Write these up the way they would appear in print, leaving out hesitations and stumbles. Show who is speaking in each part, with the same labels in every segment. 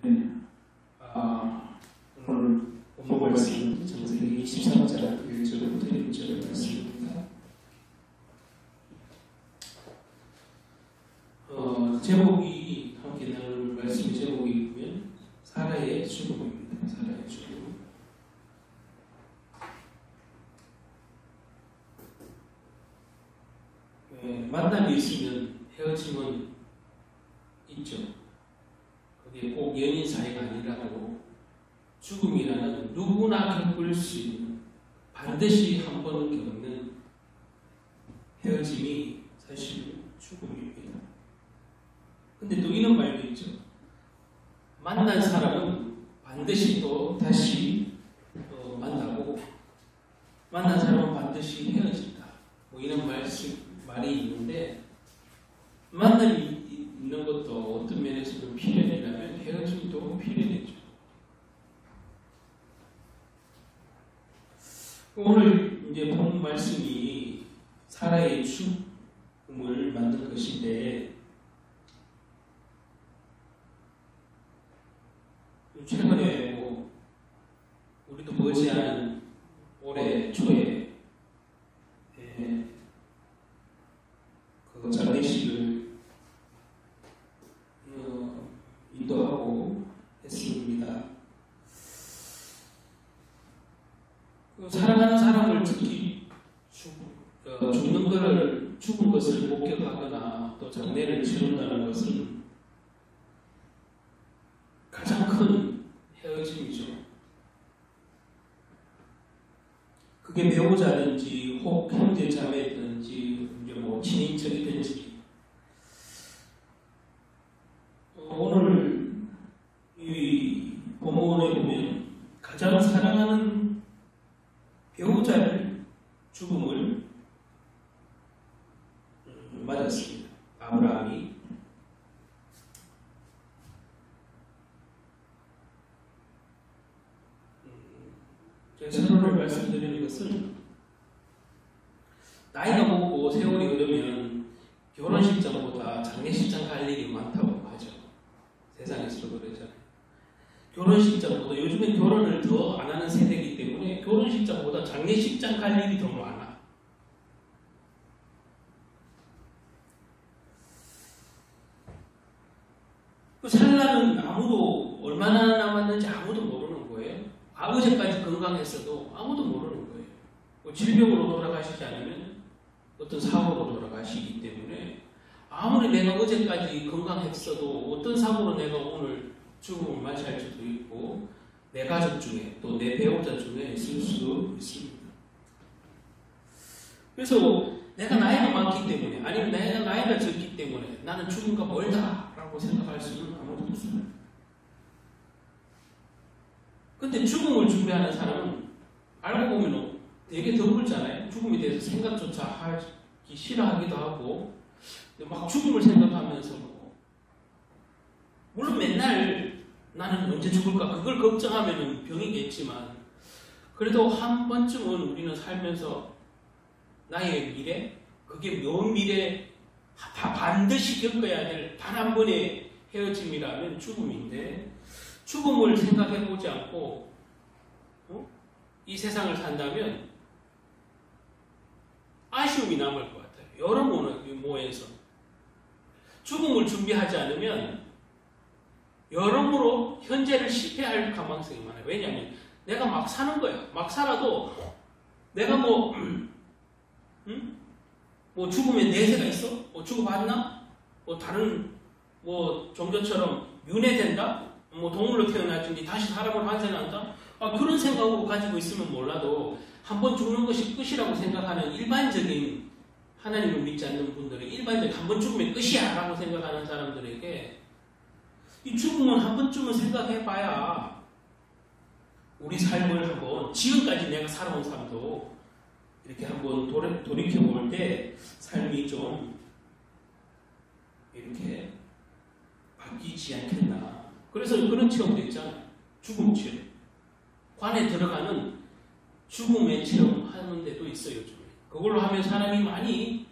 Speaker 1: 오늘 본문 말씀은 창세기 23장 1절부터 6절의 말씀입니다. 제목이 함께 나눌 말씀의 제목이 보면 사라의 죽음입니다. 사라의 죽음. 만남이 있으면 헤어짐은 있죠. 그게 꼭 연인 사이가 아니라고 죽음이라는 누구나 겪을 수 있는 반드시 한 번은 겪는 헤어짐이 사실 죽음입니다. 근데 또 이런 말도 있죠. 만난 사람은 반드시 또 다시 만나고 만난 사람은 반드시 헤어진다. 뭐 이런 말이 있는데 만남이 있는 것도 어떤 면에서는 필연이라면 헤어짐도 필연이죠. 오늘 이제 본 말씀이 사라의 죽음을 만든 것인데 최근에 우리도 머지않은 올해 초에 그 장례식을 인도하고 했습니다. 사랑하는 사람을 특히 죽은 것을 목격하거나 또 장례를 치른다는 것은 가장 큰 헤어짐이죠. 그게 배우자든지 혹 형제 자매든지 친인척이든지 오늘 이 본문에 보면 가장 사랑하는 배우자를 죽음을 맞았습니다. 아브라함이. 제가 서론을 말씀드리는 것은 나이가 먹고 세월이 흐르면 결혼식장보다 장례식장 갈 일이 많다고 하죠. 세상에서도 그러잖아요. 결혼식장보다 요즘엔 결혼을 더 안 하는 세대이기 때문에 결혼식장보다 장례식장 갈 일이 더 많아. 그 살날은 아무도 얼마나 남았는지 아무도 모르는 거예요. 어제까지 건강했어도 아무도 모르는 거예요. 질병으로 돌아가시지 않으면 어떤 사고로 돌아가시기 때문에 아무리 내가 어제까지 건강했어도 어떤 사고로 내가 오늘 죽음을 맞이할 수도 있고 내 가족 중에 또 내 배우자 중에 있을 수도 있습니다. 그래서 내가 나이가 많기 때문에 아니면 내가 나이가 적기 때문에 나는 죽음과 멀다라고 생각할 수는 아무도 없습니다. 근데 죽음을 준비하는 사람은 알고 보면 되게 더불잖아요. 죽음에 대해서 생각조차 하기 싫어하기도 하고 막 죽음을 생각하면서 물론 맨날 나는 언제 죽을까 그걸 걱정하면 병이겠지만 그래도 한 번쯤은 우리는 살면서 나의 미래 그게 먼 미래 다 반드시 겪어야 될 단 한 번의 헤어짐이라면 죽음인데 죽음을 생각해보지 않고 이 세상을 산다면 아쉬움이 남을 것 같아요. 여러 모에서 죽음을 준비하지 않으면 여러모로 현재를 실패할 가능성이 많아요. 왜냐하면 내가 막 사는 거야. 막 살아도 내가 뭐 죽음에 내세가 있어? 죽어봤나? 다른 종교처럼 윤회된다? 동물로 태어나든지 다시 사람으로 환생한다? 그런 생각으로 가지고 있으면 몰라도 한번 죽는 것이 끝이라고 생각하는 일반적인 하나님을 믿지 않는 분들은 일반적인 한번 죽으면 끝이야 라고 생각하는 사람들에게 이 죽음은 한 번쯤은 생각해봐야 우리 삶을 한번 지금까지 내가 살아온 삶도 이렇게 한번 돌이켜볼 때 삶이 좀 이렇게 바뀌지 않겠나. 그래서 그런 체험도 있잖아요. 죽음 체험. 관에 들어가는 죽음의 체험하는 데도 있어요. 요즘에. 그걸로 하면 사람이 많이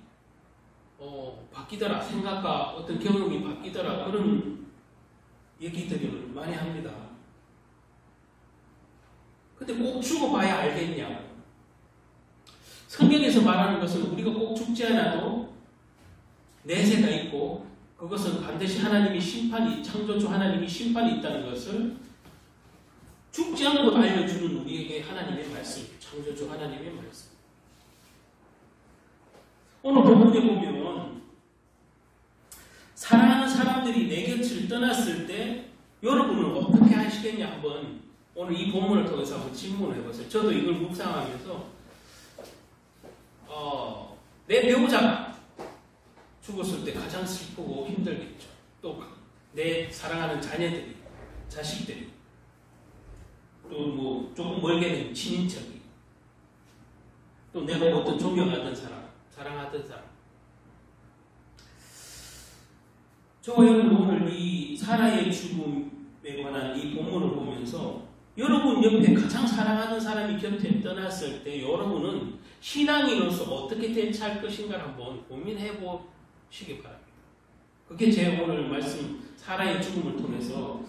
Speaker 1: 바뀌더라. 생각과 어떤 경험이 바뀌더라. 그런 얘기들을 많이 합니다. 근데 꼭 죽어봐야 알겠냐고. 성경에서 말하는 것은 우리가 꼭 죽지 않아도 내세가 있고 그것은 반드시 하나님이 창조주 하나님이 심판이 있다는 것을 죽지 않고도 알려주는 우리에게 하나님의 말씀, 창조주 하나님의 말씀. 오늘 본문에 보면 사랑하는 사람들이 내 곁을 떠났을 때 여러분은 어떻게 하시겠냐 한번 오늘 이 본문을 통해서 한번 질문을 해보세요. 저도 이걸 묵상하면서 내 배우자가 죽었을 때 가장 슬프고 힘들겠죠. 또 내 사랑하는 자녀들이, 자식들이, 또 뭐 조금 멀게는 친인척이, 또 내가 어떤 존경하던 사람, 사랑하던 사람. 저와 여러분 오늘 이 사라의 죽음에 관한 이 본문을 보면서 여러분 옆에 가장 사랑하는 사람이 곁에 떠났을 때 여러분은 신앙인으로서 어떻게 대처할 것인가를 한번 고민해 보시기 바랍니다. 그게 제 오늘 말씀 사라의 죽음을 통해서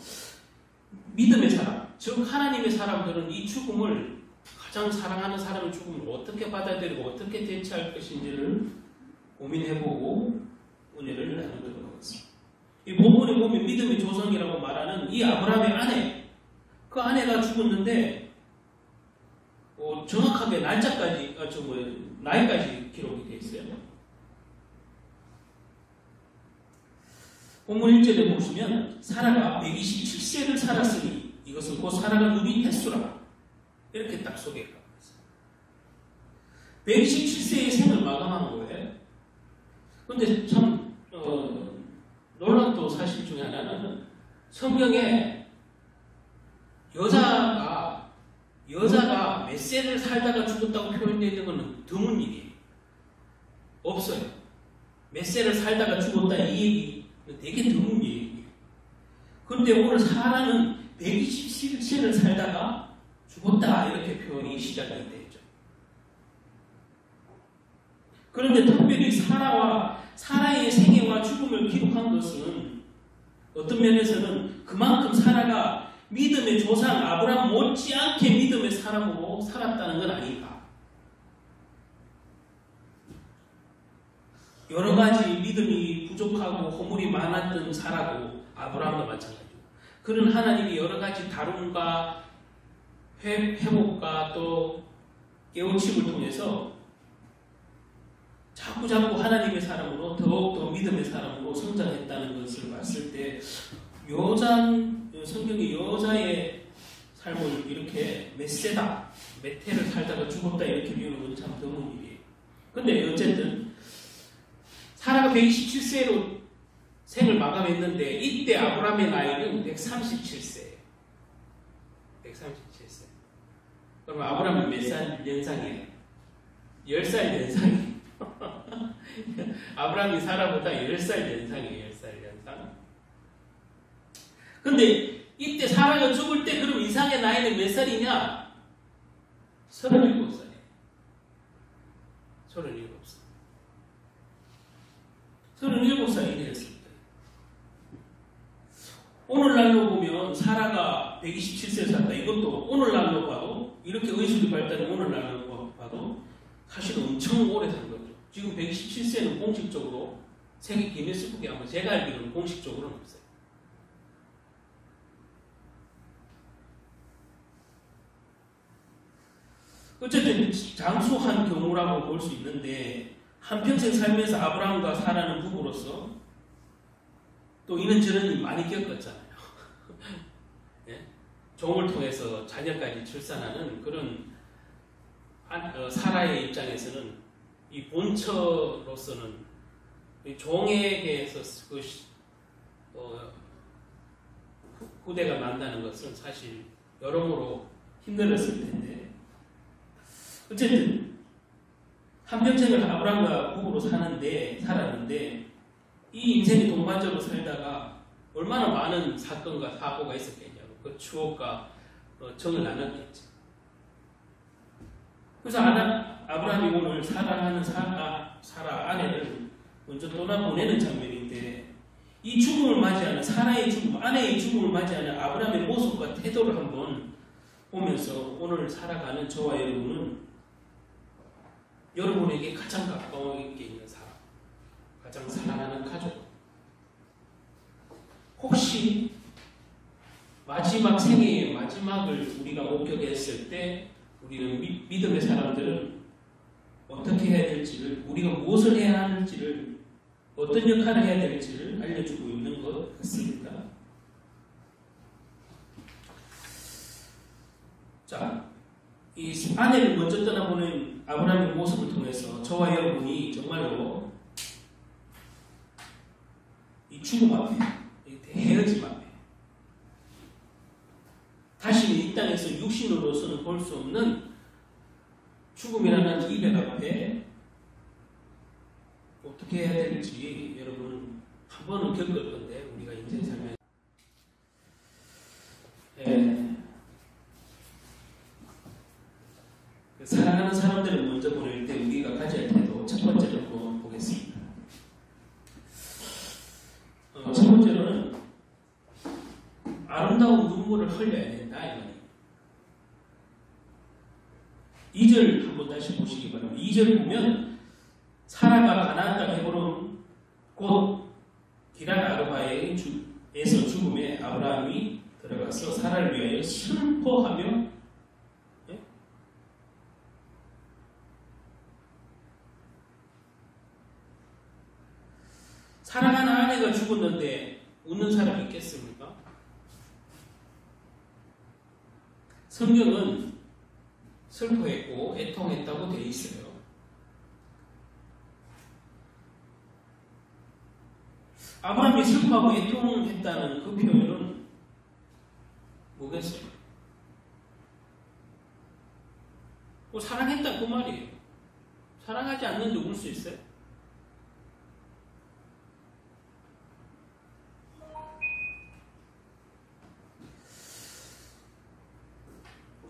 Speaker 1: 믿음의 사람, 즉 하나님의 사람들은 이 죽음을 가장 사랑하는 사람의 죽음을 어떻게 받아들이고 어떻게 대처할 것인지를 고민해보고 은혜를 나누도록 하겠습니다. 이 본문에 보면 믿음의 조상이라고 말하는 이 아브라함의 아내, 그 아내가 죽었는데 정확하게 날짜까지, 나이까지 기록이 되어 있어요. 본문 1절에 보시면 사라가 127세를 살았으니 이것은 곧 사라가 누린 횟수라 이렇게 딱 소개가 있어요. 127세의 생을 마감한 거예요. 그런데 참 놀라운 사실 중에 하나는 성경에 여자가 몇 세를 살다가 죽었다고 표현되어 있는 것은 드문 일이에요. 없어요. 몇 세를 살다가 죽었다 이 얘기 되게 드문 얘기예요. 그런데 오늘 사라는 127세를 살다가 죽었다 이렇게 표현이 시작이 되죠. 그런데 특별히 사라의 생애와 죽음을 기록한 것은 어떤 면에서는 그만큼 사라가 믿음의 조상 아브라함 못지않게 믿음의 사람으로 살았다는 건 아닌가. 여러 가지 믿음이 부족하고 허물이 많았던 사라도 아브라함과 마찬가지고 그는 하나님이 여러 가지 다rum과 회복과 또 깨우침을 통해서 자꾸 하나님의 사람으로 더욱더 믿음의 사람으로 성장했다는 것을 봤을 때 성경이 여자의 삶을 이렇게 몇 해를 살다가 죽었다 이렇게 비우는 건 참 드문 일이에요. 근데 어쨌든 사라가 127세로 생을 마감했는데 이때 아브라함의 나이는 137세예요. 137세. 그럼 아브라함은 몇 살 연상이에요? 10살 연상이에요. 아브라함이 사라보다 10살 연상이에요. 10살 연상. 근데 이때 사라가 죽을 때 그럼 이상의 나이는 몇 살이냐? 37살이에요. 37살. 37살이 되었습니다. 오늘날로 보면 사라가 127세 살다. 이것도 오늘날로 봐도 이렇게 의술이 발달한 오늘날로 봐도 사실 엄청 오래 산 거죠. 지금 127세는 공식적으로 세계 기네스북에 아마 제가 알기로는 공식적으로는 없어요. 어쨌든 장수한 경우라고 볼 수 있는데 한평생 살면서 아브라함과 사라는 부부로서 또 이런저런 일 많이 겪었잖아요. 예? 종을 통해서 자녀까지 출산하는 그런 사라의 입장에서는 이 본처로서는 이 종에게서 후대가 난다는 것은 사실 여러모로 힘들었을 텐데 어쨌든 한평생을 아브라함과 부부로 살았는데 이 인생이 동반자로 살다가 얼마나 많은 사건과 사고가 있었겠냐고 그 추억과 정을 나눴겠지. 그래서 아브라함이 오늘 사랑하는 사라 아내를 먼저 떠나보내는 장면인데 이 죽음을 맞이하는 사라의 죽음, 아내의 죽음을 맞이하는 아브라함의 모습과 태도를 한번 보면서 오늘 살아가는 저와 여러분은 여러분에게 가장 가까워 있는 사람, 가장 사랑하는 가족, 혹시 마지막 생애의 마지막을 우리가 목격했을 때 우리는 믿음의 사람들은 어떻게 해야 될지를, 우리가 무엇을 해야 하는지를, 어떤 역할을 해야 될지를 알려주고 있는 것 같습니다. 자, 이 아내를 먼저 떠나보는 아브라함의 모습을 통해서 저와 여러분이 정말로 이 죽음 앞에, 이 헤어짐 앞에, 다시는 이 땅에서 육신으로서는 볼 수 없는 죽음이라는 이별 앞에 어떻게 해야 될지 여러분 한 번은 겪을 건데, 우리가 인생 살면 사랑하는 사람들을 먼저 보낼 때 우리가 가져야 할 태도, 첫 번째로 한번 보겠습니다. 첫 번째로는 아름다운 눈물을 흘려야 된다, 이 말이에요. 2절 한번 다시 보시기 바랍니다. 2절 보면 사라가 가나안 땅 헤브론 곧 기럇 아르바에서 죽음에 아브라함이 들어가서 사라를 위하여 슬퍼하며, 사랑하는 아내가 죽었는데 웃는 사람이 있겠습니까? 성경은 슬퍼했고 애통했다고 되어 있어요. 아브라함이 슬퍼하고 애통했다는 그 표현은 뭐겠어요? 사랑했다 그 말이에요. 사랑하지 않는데 울 수 있어요?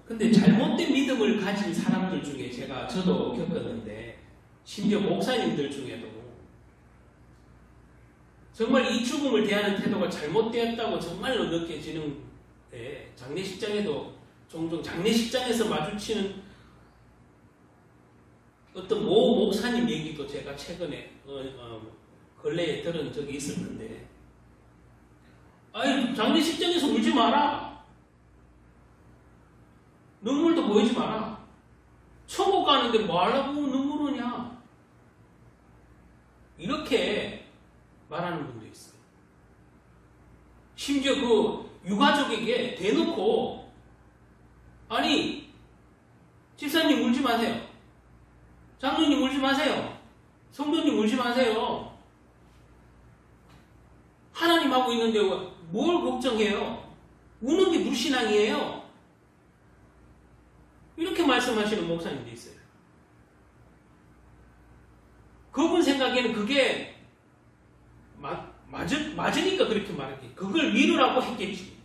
Speaker 1: 근데 잘못된 믿음을 가진 사람들 중에 저도 겪었는데, 심지어 목사님들 중에도 정말 이 죽음을 대하는 태도가 잘못되었다고 정말로 느껴지는데, 장례식장에도 종종 장례식장에서 마주치는 어떤 모 목사님 얘기도 제가 최근에 근래에 들은 적이 있었는데, 아니 장례식장에서 울지 마라, 눈물도 보이지 마라, 천국 가는데 뭐 하려고 눈물 흐냐, 이렇게 말하는 분도 있어요. 심지어 그 유가족에게 대놓고, 아니 집사님 울지 마세요, 장로님 울지 마세요, 성도님 울지 마세요, 하나님 하고 있는데 뭘 걱정해요, 우는 게 불신앙이에요, 이렇게 말씀하시는 목사님도 있어요. 그분 생각에는 그게 맞으니까 그렇게 말했겠지. 그걸 위로라고 했겠지.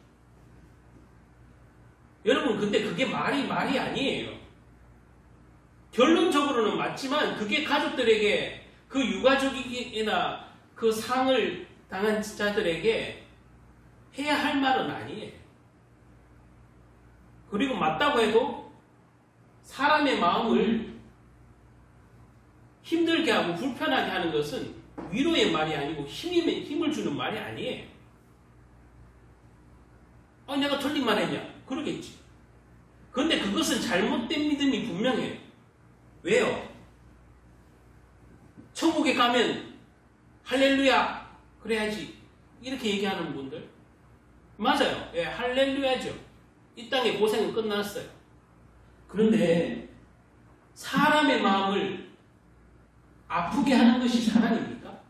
Speaker 1: 여러분, 근데 그게 말이 아니에요. 결론적으로는 맞지만 그게 가족들에게, 그 유가족이나 그 상을 당한 자들에게 해야 할 말은 아니에요. 그리고 맞다고 해도 사람의 마음을 힘들게 하고 불편하게 하는 것은 위로의 말이 아니고 힘을 주는 말이 아니에요. 내가 틀린 말 했냐? 그러겠지. 그런데 그것은 잘못된 믿음이 분명해요. 왜요? 천국에 가면 할렐루야 그래야지, 이렇게 얘기하는 분들 맞아요. 예, 할렐루야죠. 이 땅의 고생은 끝났어요. 그런데 사람의 마음을 아프게 하는 것이 사랑입니까?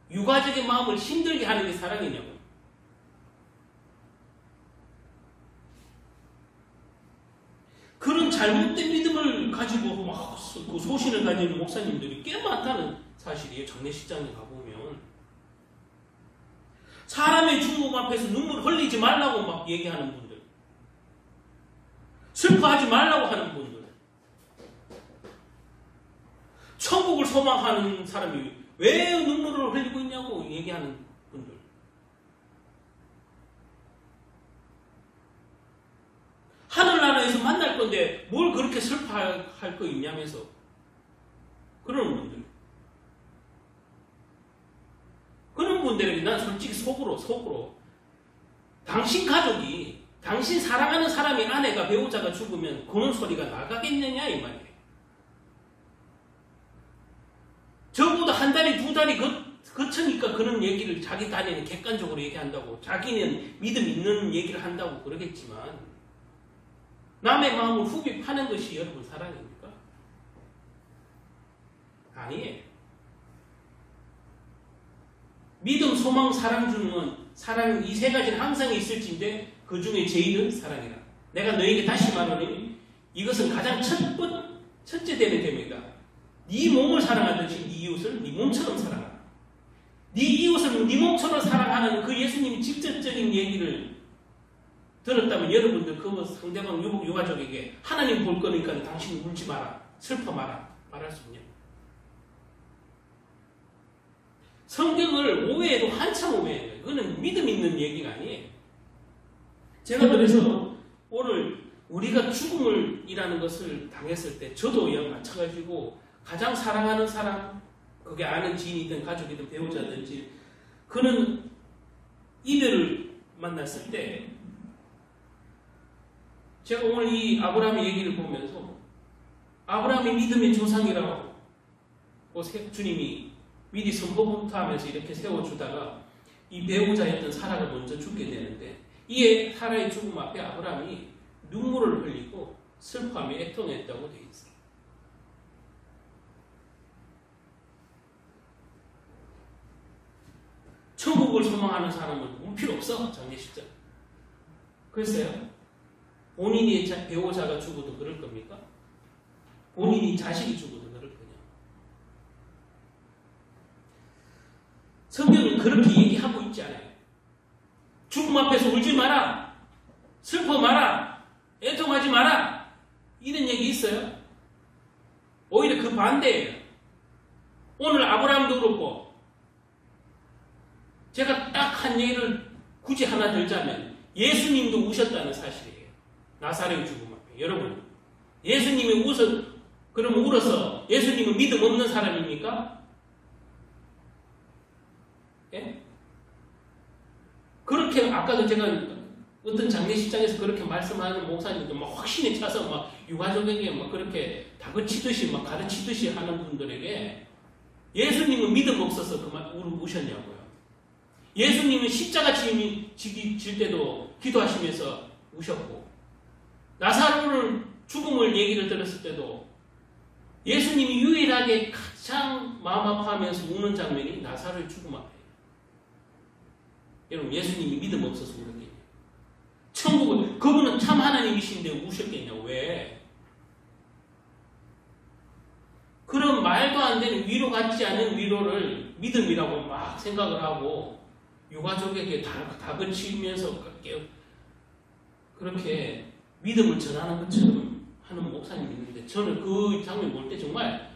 Speaker 1: 유가족의 마음을 힘들게 하는 게 사랑이냐고. 그런 잘못된 믿음을 가지고 막 그 소신을 가지는 목사님들이 꽤 많다는 사실이에요. 장례식장에 가보면 사람의 죽음 앞에서 눈물 흘리지 말라고 막 얘기하는 분들, 슬퍼하지 말라고 하는 분들, 천국을 소망하는 사람이 왜 눈물을 흘리고 있냐고 얘기하는 분들, 끝날 건데 뭘 그렇게 슬퍼할 거 있냐면서 그런 분들. 그런 분들에게 난 솔직히 속으로 당신 가족이 당신 사랑하는 사람이 아내가 배우자가 죽으면 그런 소리가 나가겠느냐 이 말이에요. 적어도 한 달이 두 달이 거쳐니까 그런 얘기를 자기 딴에는 객관적으로 얘기한다고 자기는 믿음 있는 얘기를 한다고 그러겠지만 남의 마음을 후비 파는 것이 여러분 사랑입니까? 아니에요. 믿음, 소망, 사랑 주는 건 사랑 이 세 가지는 항상 있을진데 그 중에 제일은 사랑이라. 내가 너에게 다시 말하니 이것은 가장 첫째 되는 됩니다. 네 몸을 사랑하듯이 네 이웃을 네 몸처럼 사랑하라. 네 이웃을 네 몸처럼 사랑하는 그 예수님이 직접적인 얘기를 들었다면 여러분들 그 상대방 유가족에게 하나님 볼 거니까 당신 울지 마라. 슬퍼 마라. 말할 수 있냐? 성경을 오해해도 한참 오해해요. 그거는 믿음 있는 얘기가 아니에요. 제가 그래서 오늘 우리가 죽음이라는 것을 당했을 때 저도 마찬가지고 가장 사랑하는 사람, 그게 아는 지인이든 가족이든 배우자든지 그는 이별을 만났을 때 제가 오늘 이 아브라함의 얘기를 보면서 아브라함이 믿음의 조상이라고 주님이 미리 선포부터 하면서 이렇게 세워주다가 이 배우자였던 사라가 먼저 죽게 되는데 이 사라의 죽음 앞에 아브라함이 눈물을 흘리고 슬퍼하며 애통했다고 되어 있어요. 천국을 소망하는 사람은 울 필요 없어. 장례식장. 글쎄요. 본인이 배우자가 죽어도 그럴 겁니까? 본인이 자식이 죽어도 그럴 거냐? 성경은 그렇게 얘기하고 있지 않아요. 죽음 앞에서 울지 마라. 슬퍼 마라. 애통하지 마라. 이런 얘기 있어요? 오히려 그 반대예요. 오늘 아브라함도 그렇고 제가 딱 한 얘기를 굳이 하나 들자면 예수님도 우셨다는 사실이에요. 나사렛 죽음 앞에. 여러분, 예수님이 그러면 울어서 예수님은 믿음 없는 사람입니까? 예? 그렇게 아까도 제가 어떤 장례식장에서 그렇게 말씀하는 목사님도 막 확신에 차서 막 유가족에게 막 그렇게 다그치듯이 막 가르치듯이 하는 분들에게 예수님은 믿음 없어서 그만 우셨냐고요. 예수님은 십자가 질 때도 기도하시면서 우셨고 나사로를 죽음을 얘기를 들었을 때도 예수님이 유일하게 가장 마음 아파하면서 우는 장면이 나사로의 죽음 앞이에요. 여러분 예수님이 믿음 없어서 울었겠냐? 천국은 그분은 참 하나님이신데 우셨겠냐? 왜? 그런 말도 안 되는 위로 같지 않은 위로를 믿음이라고 막 생각을 하고 유가족에게 다그치면서 그렇게 믿음을 전하는 것처럼 하는 목사님이 있는데 저는 그 장면 볼 때 정말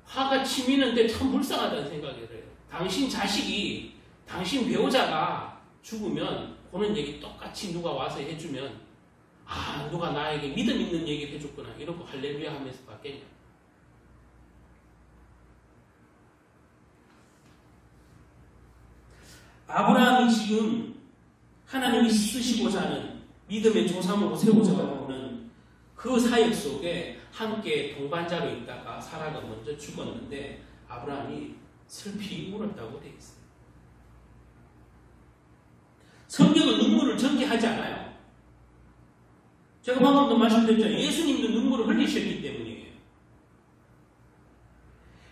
Speaker 1: 화가 치미는데 참 불쌍하다는 생각이 들어요. 당신 자식이 당신 배우자가 죽으면 그런 얘기 똑같이 누가 와서 해주면 아 누가 나에게 믿음 있는 얘기를 해줬구나 이러고 할렐루야 하면서 받겠냐. 아브라함이 지금 하나님이 쓰시고자 하는 믿음의 조상으로 세우자 하는 그 사역 속에 함께 동반자로 있다가 사라가 먼저 죽었는데 아브라함이 슬피 울었다고 되어 있어요. 성경은 눈물을 전개하지 않아요. 제가 방금도 말씀드렸잖아요. 예수님도 눈물을 흘리셨기 때문이에요.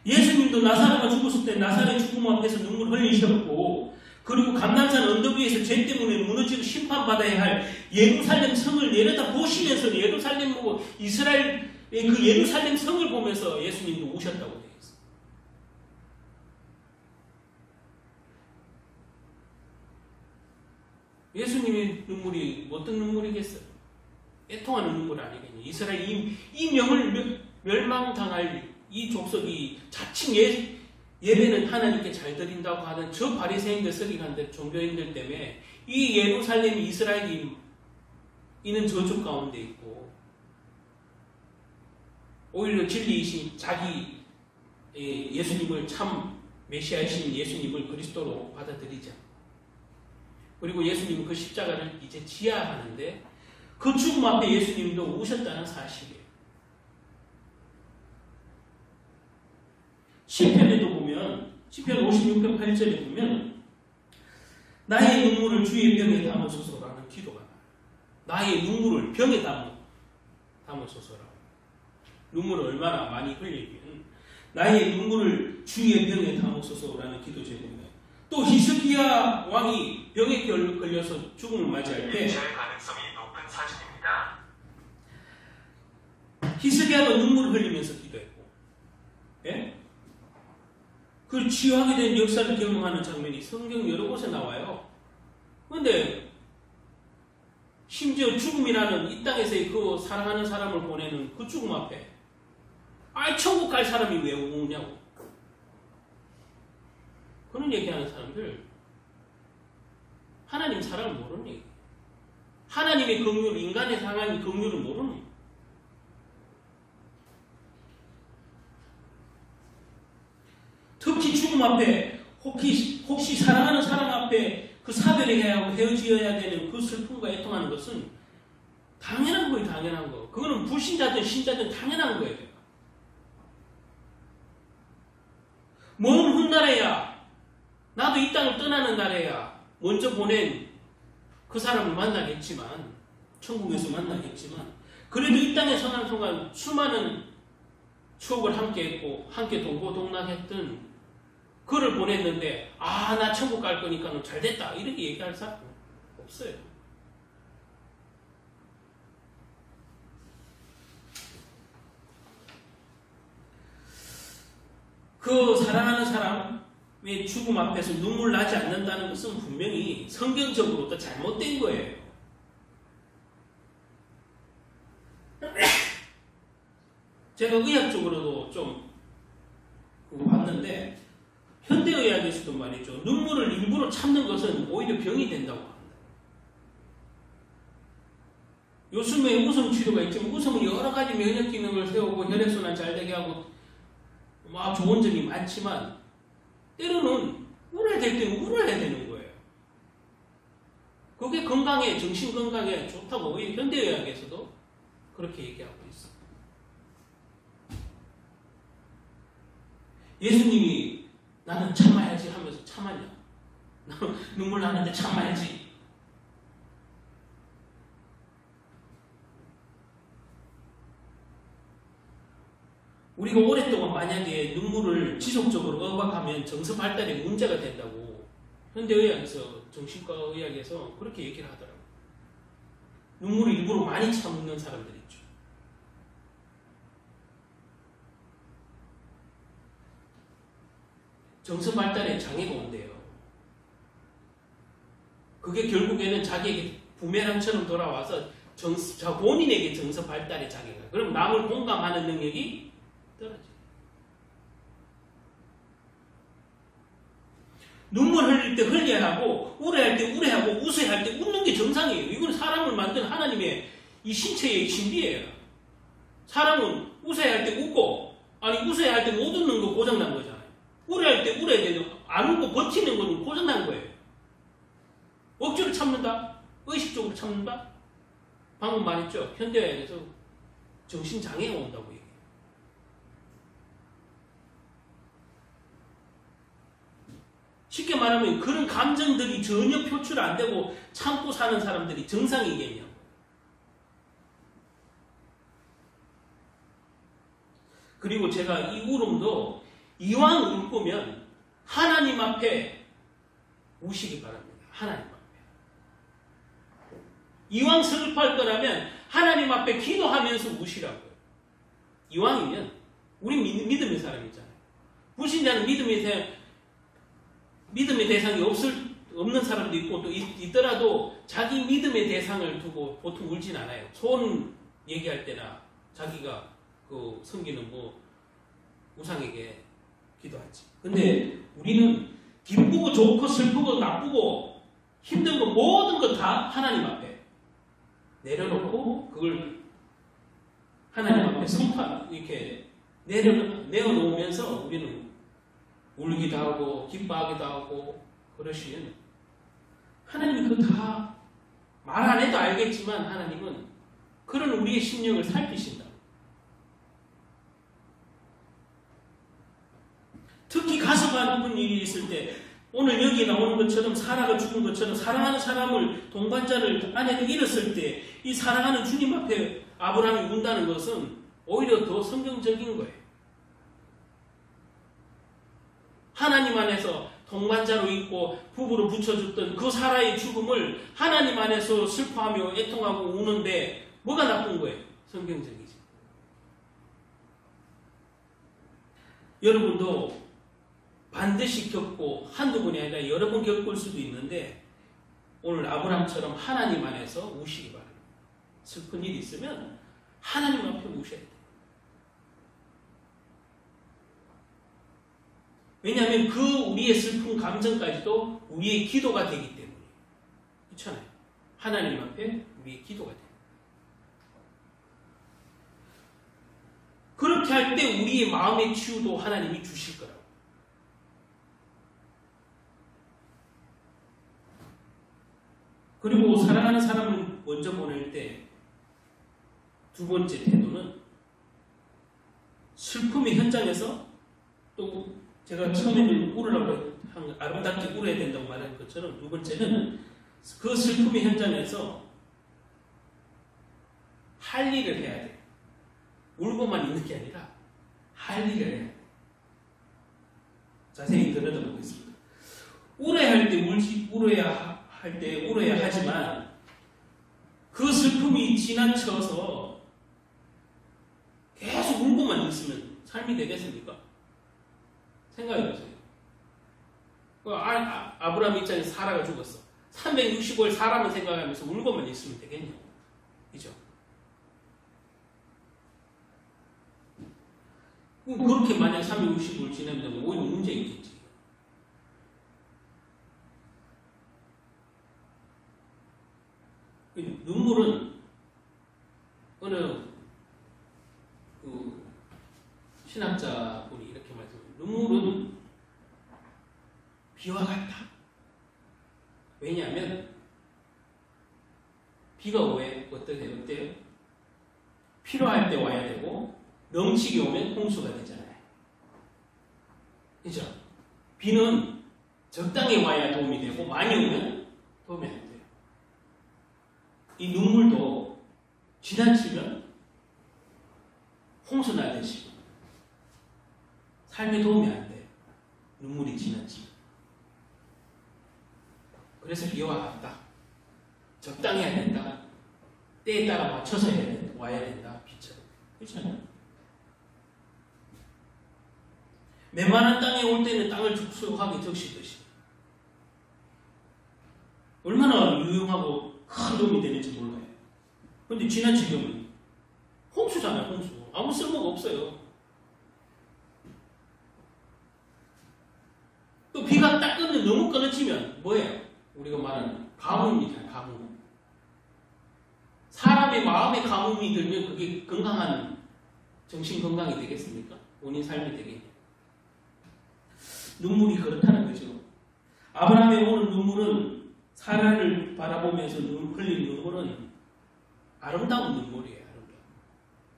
Speaker 1: 예수님도 나사로가 죽었을 때 나사로의 죽음 앞에서 눈물을 흘리셨고 그리고 감난산 언덕 위에서 죄 때문에 무너지고 심판받아야 할 예루살렘 성을 내려다 보시면서 예루살렘 보고 이스라엘의 그 예루살렘 성을 보면서 예수님도 우셨다고 되어 있어요. 예수님의 눈물이 어떤 눈물이겠어요? 애통하는 눈물 아니겠냐. 이스라엘 이 명을 멸망당할 이 족속이 자칭 예배는 하나님께 잘 드린다고 하는 저 바리새인들 서기관들 종교인들 때문에 이 예루살렘 이스라엘이 이는 저주 가운데 있고 오히려 진리이신 자기 예수님을 참 메시아이신 예수님을 그리스도로 받아들이자. 그리고 예수님은 그 십자가를 이제 지어야 하는데 그 죽음 앞에 예수님도 우셨다는 사실이에요. 시편에도 보면 시편 56편 8절에 보면 나의 눈물을 주의 병에 담으소서라는 기도가 나와요. 나의 눈물을 병에 담으소서라. 눈물을 얼마나 많이 흘리면 나의 눈물을 주의 병에 담으소서라는 기도 제목이에요. 또 히스기야 왕이 병에 걸려서 죽음을 맞이할 때
Speaker 2: 가능성이 높은 사진입니다.
Speaker 1: 히스기야가 눈물을 흘리면서 기도했고, 예? 그 치유하게 된 역사를 경험하는 장면이 성경 여러 곳에 나와요. 그런데 심지어 죽음이라는 이 땅에서의 그 사랑하는 사람을 보내는 그 죽음 앞에 천국 갈 사람이 왜 우냐고 그런 얘기하는 사람들 하나님 사랑을 모르는 얘기. 하나님의 긍휼, 인간의 상한 긍휼을 모르는 얘기. 특히 죽음 앞에 혹시 사랑하는 사람 앞에 그 사별해야 하고 헤어지어야 되는 그 슬픔과 애통하는 것은 당연한 거예요. 당연한 거. 그거는 불신자든 신자든 당연한 거예요. 먼 훗날에야 나도 이 땅을 떠나는 날에야 먼저 보낸 그 사람을 만나겠지만 천국에서 만나겠지만 그래도 이 땅에 서는 순간 수많은 추억을 함께 했고 함께 동고동락했던 그를 보냈는데 나 천국 갈 거니까 잘 됐다 이렇게 얘기할 사람 없어요. 그 사랑하는 사람의 죽음 앞에서 눈물 나지 않는다는 것은 분명히 성경적으로도 잘못된 거예요. 제가 의학적으로도 좀 봤는데 현대의학에서도 말이죠. 눈물을 일부러 참는 것은 오히려 병이 된다고 합니다. 요즘에 웃음 치료가 있지만 웃음은 여러 가지 면역 기능을 세우고 혈액순환 잘 되게 하고 좋은 점이 많지만 때로는 울어야 될 때는 울어야 되는 거예요. 그게 건강에, 정신 건강에 좋다고 현대의학에서도 그렇게 얘기하고 있어요. 예수님이 나는 참아야지 하면서 참았냐? 눈물 나는데 참아야지. 우리가 오랫동안 만약에 눈물을 지속적으로 억박하면 정서 발달에 문제가 된다고 현대의학에서 정신과 의학에서 그렇게 얘기를 하더라고요. 눈물을 일부러 많이 참는 사람들 있죠. 정서 발달에 장애가 온대요. 그게 결국에는 자기에게 부메랑처럼 돌아와서 본인에게 정서 발달의 장애가. 그럼 남을 공감하는 능력이 떨어져요. 눈물 흘릴 때 흘려야 하고 울어야 할 때 울어야 하고 웃어야 할 때 웃는 게 정상이에요. 이건 사람을 만든 하나님의 이 신체의 신비예요. 사람은 웃어야 할 때 웃고 웃어야 할 때 못 웃는 거 고장난 거잖아요. 울어야 할 때 울어야 되죠. 안 웃고 버티는 건 고장난 거예요. 억지로 참는다? 의식적으로 참는다? 방금 말했죠. 현대의학에서 정신장애가 온다고 얘기해요. 쉽게 말하면 그런 감정들이 전혀 표출 안 되고 참고 사는 사람들이 정상이겠냐고. 그리고 제가 이 울음도 이왕 울 거면 하나님 앞에 우시기 바랍니다. 하나님 앞에. 이왕 슬퍼할 거라면 하나님 앞에 기도하면서 우시라고요. 이왕이면 우리 믿음의 사람이잖아요. 불신자는 믿음의 대상이 없는 사람도 있고 또 있더라도 자기 믿음의 대상을 두고 보통 울진 않아요. 소원 얘기할 때나 자기가 섬기는 우상에게 기도하지. 근데 우리는 기쁘고 좋고 슬프고 나쁘고 힘든 거 모든 거 다 하나님 앞에 내려놓고 그걸 하나님 앞에 이렇게 내어놓으면서 우리는 울기도 하고 기뻐하기도 하고 그러시면 하나님이 그거 다 말 안 해도 알겠지만 하나님은 그런 우리의 심령을 살피신다. 특히 가슴 아픈 일이 있을 때 오늘 여기 나오는 것처럼 사라가 죽은 것처럼 사랑하는 사람을 동반자를 아내를 잃었을 때 이 사랑하는 주님 앞에 아브라함이 운다는 것은 오히려 더 성경적인 거예요. 하나님 안에서 동반자로 있고 부부로 붙여줬던 그 사라의 죽음을 하나님 안에서 슬퍼하며 애통하고 우는데 뭐가 나쁜 거예요? 성경적이지. 여러분도 반드시 겪고 한두 번이 아니라 여러 번 겪을 수도 있는데 오늘 아브라함처럼 하나님 안에서 우시기 바랍니다. 슬픈 일이 있으면 하나님 앞에 우셔야 돼요. 왜냐하면 그 우리의 슬픈 감정까지도 우리의 기도가 되기 때문에. 그렇잖아요. 하나님 앞에 우리의 기도가 돼요. 그렇게 할 때 우리의 마음의 치유도 하나님이 주실 거라고. 그리고 사랑하는 사람을 먼저 보낼 때 두 번째 태도는 슬픔의 현장에서 또 제가 처음에는 울으라고 아름답게 울어야 된다고 말한 것처럼 두 번째는 그 슬픔의 현장에서 할 일을 해야 돼요. 울고만 있는 게 아니라 할 일을 해야 돼요. 자세히 들여다보겠습니다. 울어야 할 때 울어야 할 때 울어야 하지만 그 슬픔이 지나쳐서 계속 울고만 있으면 삶이 되겠습니까? 생각해보세요. 아브라함 입장에서 사라가 죽었어. 365일 사람을 생각하면서 울고만 있으면 되겠냐고. 그죠? 그렇게 만약 365일 지나면 오히려 문제 있겠지. 눈물은 어느 신학자분이 이렇게 말씀해요. 눈물은 비와 같다. 왜냐하면 비가 어때요? 필요할 때 와야 되고 넘치게 오면 홍수가 되잖아요. 그죠? 비는 적당히 와야 도움이 되고 많이 오면 도움이 안 돼요. 이 눈물도 지나치면 홍수 나듯이 삶에 도움이 안 돼요. 눈물이 지나치면. 그래서 비와 같다. 적당히 해야 된다. 때에 따라 맞춰서 와야 된다. 비처럼. 그렇잖아요. 메마른 땅에 올 때는 땅을 축소하게 적시듯이. 얼마나 유용하고 큰 도움이 되는지 몰라요. 그런데 지나치게 오면 홍수잖아요. 홍수. 아무 쓸모가 없어요. 또 비가 딱 너무 끊어지면 뭐예요? 우리가 말하는 가뭄이잖아요. 가뭄. 사람의 마음에 가뭄이 들면 그게 건강한 정신 건강이 되겠습니까? 본인 삶이 되겠냐? 눈물이 그렇다는 거죠. 아브라함의 오는 눈물은 사라를 바라보면서 흘린 눈물은 아름다운 눈물이에요. 아름다운.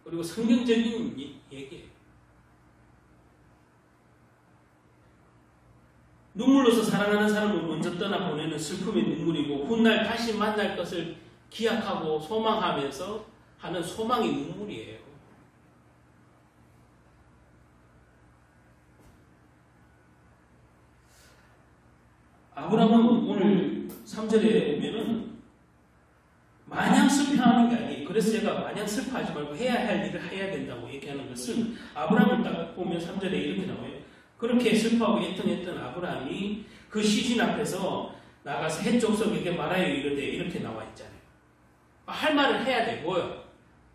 Speaker 1: 그리고 성경적인 얘기예요. 눈물로서 사랑하는 사람을 먼저 떠나보내는 슬픔의 눈물이고 훗날 다시 만날 것을 기약하고 소망하면서 하는 소망의 눈물이에요. 아브라함은 오늘 3절에 보면은 마냥 슬퍼하는 게 아니에요. 그래서 제가 마냥 슬퍼하지 말고 해야 할 일을 해야 된다고 얘기하는 것은 아브라함을 딱 보면 3절에 이렇게 나와요. 그렇게 슬퍼하고 애통했던 아브라함이 그 시신 앞에서 나가서 헷족속에게 말하여 이르되 이렇게 나와 있잖아요. 할 말을 해야 돼. 뭐요?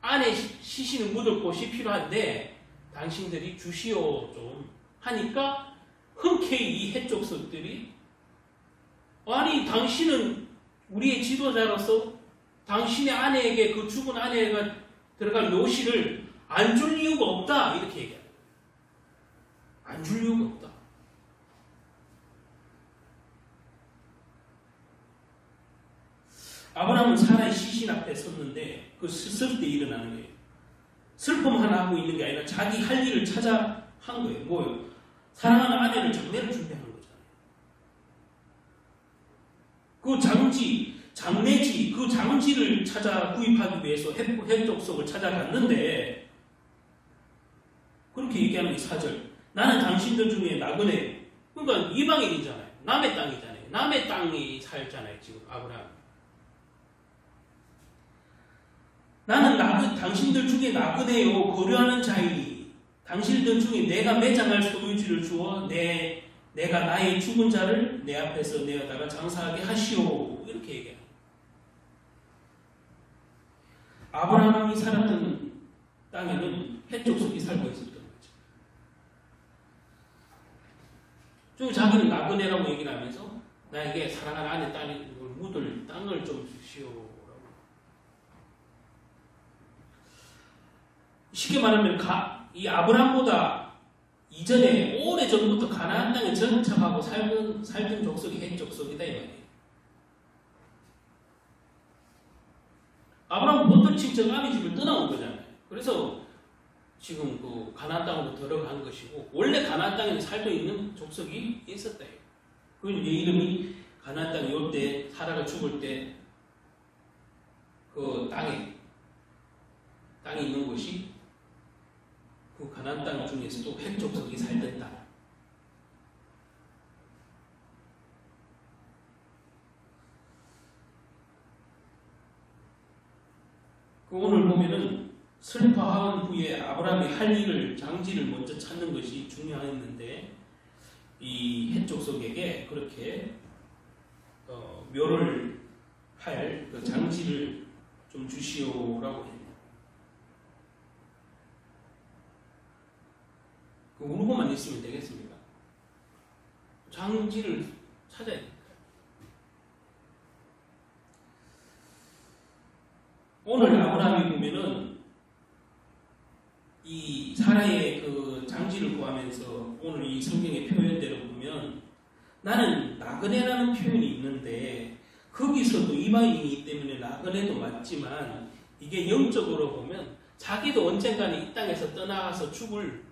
Speaker 1: 안에 시신을 묻을 곳이 필요한데 당신들이 주시오 좀 하니까 흔쾌히 이 헷족속들이 아니 당신은 우리의 지도자로서 당신의 아내에게 그 죽은 아내가 들어갈 묘실을 안 줄 이유가 없다. 이렇게 얘기해요. 안 줄 이유가 없다. 아브라함은 사라의 시신 앞에 섰는데 그 쓸 때 일어나는 거예요. 슬픔 하나 하고 있는 게 아니라 자기 할 일을 찾아 한 거예요. 뭐요? 사랑하는 아내를 장례를 준비하는 거잖아요. 그 장례지, 그 장지를 찾아 구입하기 위해서 헷족속을 찾아갔는데 그렇게 얘기하는 게 4절. 나는 당신들 중에 나그네. 그러니까 이방인이잖아요. 남의 땅이잖아요. 남의 땅이 살잖아요. 지금 아브라함. 나는 당신들 중에 나그네요. 거류하는 자이니 당신들 중에 내가 매장할 소유지를 주어 내가 나의 죽은 자를 내 앞에서 내어다가 장사하게 하시오. 이렇게 얘기해요. 아브라함이 살았던 땅에는 헷족속이 살고 있었던 거죠. 좀 자기는 나그네라고 얘기를 하면서 나에게 사랑하는 아내 딸이 묻을 땅을 좀 주시오. 쉽게 말하면 이 아브라함보다 이전에 오래전부터 가나안 땅에 정착하고 살던 족속이 헷족속이다 이 말이에요. 아브라함은 못들 친척 아비 집을 떠나온 거잖아요. 그래서 지금 그 가나안 땅으로 들어간 것이고 원래 가나안 땅에 살고 있는 족속이 있었다. 그 이름이 가나안 땅에 올 때 사라가 죽을 때 그 땅에 있는 곳이 그 가나안 땅 중에서도 헷족속이 살던 땅. 그 오늘 보면은 슬퍼한 후에 아브라함이 할 일을 장지를 먼저 찾는 것이 중요했는데 이 헷족속에게 그렇게 묘를 할 그 장지를 좀 주시오라고 했네요. 울고만 있으면 되겠습니까? 장지를 찾아야 됩니다. 오늘 아브라함이 보면은 이 사라의 그 장지를 구하면서 오늘 이 성경의 표현대로 보면 나는 나그네라는 표현이 있는데 거기서도 이방인이기 때문에 나그네도 맞지만 이게 영적으로 보면 자기도 언젠가는 이 땅에서 떠나가서 죽을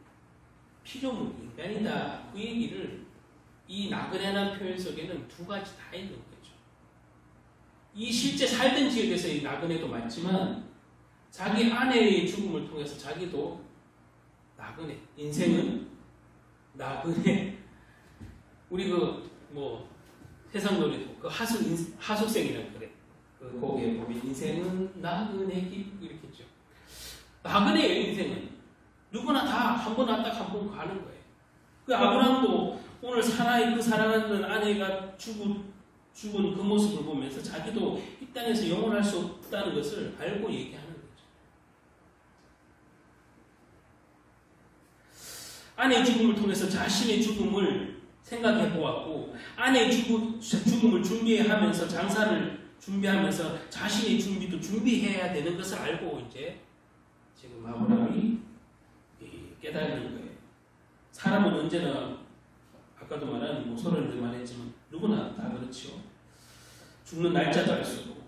Speaker 1: 피조물 인간이다. 그 얘기를 이 나그네라는 표현 속에는 두 가지 다 있는 거죠. 이 실제 살던 지역에서의 나그네도 맞지만 자기 아내의 죽음을 통해서 자기도 나그네. 인생은 나그네. 우리 세상 노래도 그 하숙생이라고 그래. 그 거기에 보면 인생은 나그네 길 이렇게 했죠. 나그네의 인생은 누구나 다 한 번 왔다 한 번 가는 거예요. 그 아브라함도 오늘 사라의 그 사랑하는 아내가 죽은 그 모습을 보면서 자기도 이 땅에서 영원할 수 없다는 것을 알고 얘기하는 거죠. 아내의 죽음을 통해서 자신의 죽음을 생각해 보았고 아내의 죽음을 준비하면서 장사를 준비하면서 자신의 준비도 준비해야 되는 것을 알고 이제 지금 아브라함이 깨달는 거예요. 사람은 언제나 아까도 말한 서론에도 말했지만 누구나 다 그렇죠. 죽는 날짜도 알 수 없고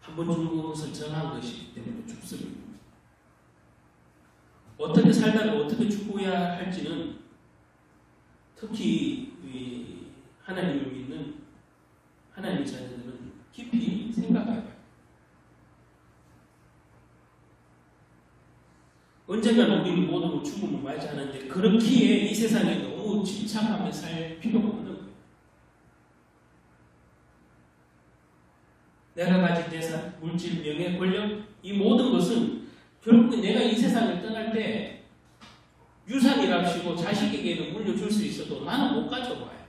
Speaker 1: 한 번 죽는 것을 정한 것이기 때문에 죽습니다. 어떻게 살다가 어떻게 죽어야 할지는 특히 하나님을 믿는 하나님의 자녀들은 깊이 생각해봐요. 언젠가는 우리는 모두 죽음을 맞이하는데 그렇기에 이 세상에 너무 집착하며 살 필요가 없는 거예요. 내가 가진 재산, 물질, 명예, 권력 이 모든 것은 결국은 내가 이 세상을 떠날 때 유산이라시고 자식에게는 물려줄 수 있어도 나는 못 가져와요.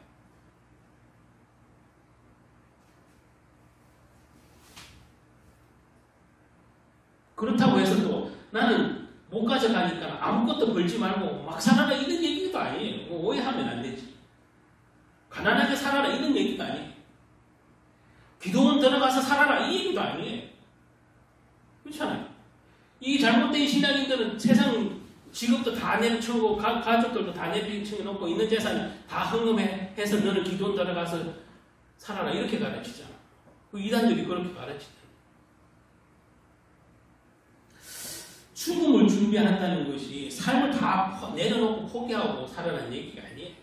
Speaker 1: 그렇다고 해서 또 나는 못 가져가니까 아무것도 벌지 말고 막 살아라 이런 얘기도 아니에요. 오해하면 안 되지. 가난하게 살아라 이런 얘기도 아니에요. 기도원 들어가서 살아라 이 얘기도 아니에요. 그렇잖아요. 이 잘못된 때의 신앙인들은 세상 직업도 다 내려치우고 가족들도 다 내려치워놓고 있는 재산 다 헌금해서 너는 기도원 들어가서 살아라 이렇게 가르치잖아. 그 이단들이 그렇게 가르치잖아. 죽음을 준비한다는 것이 삶을 다 내려놓고 포기하고 살아라는 얘기가 아니에요.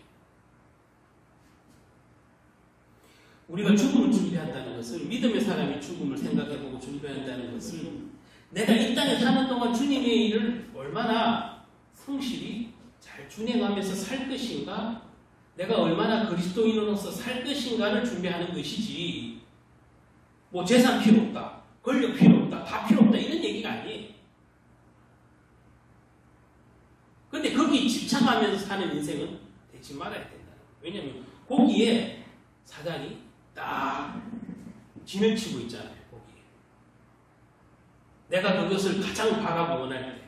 Speaker 1: 우리가 죽음을 준비한다는 것은 믿음의 사람이 죽음을 생각해보고 준비한다는 것은 내가 이 땅에 사는 동안 주님의 일을 얼마나 성실히 잘 준행하면서 살 것인가, 내가 얼마나 그리스도인으로서 살 것인가를 준비하는 것이지, 뭐 재산 필요 없다, 권력 필요 없다, 다 필요 없다 이런 얘기가 아니에요. 근데 거기 집착하면서 사는 인생은 되지 말아야 된다. 왜냐하면 거기에 사단이 딱 진을 치고 있잖아요. 거기에 내가 그것을 가장 바라고 원할 때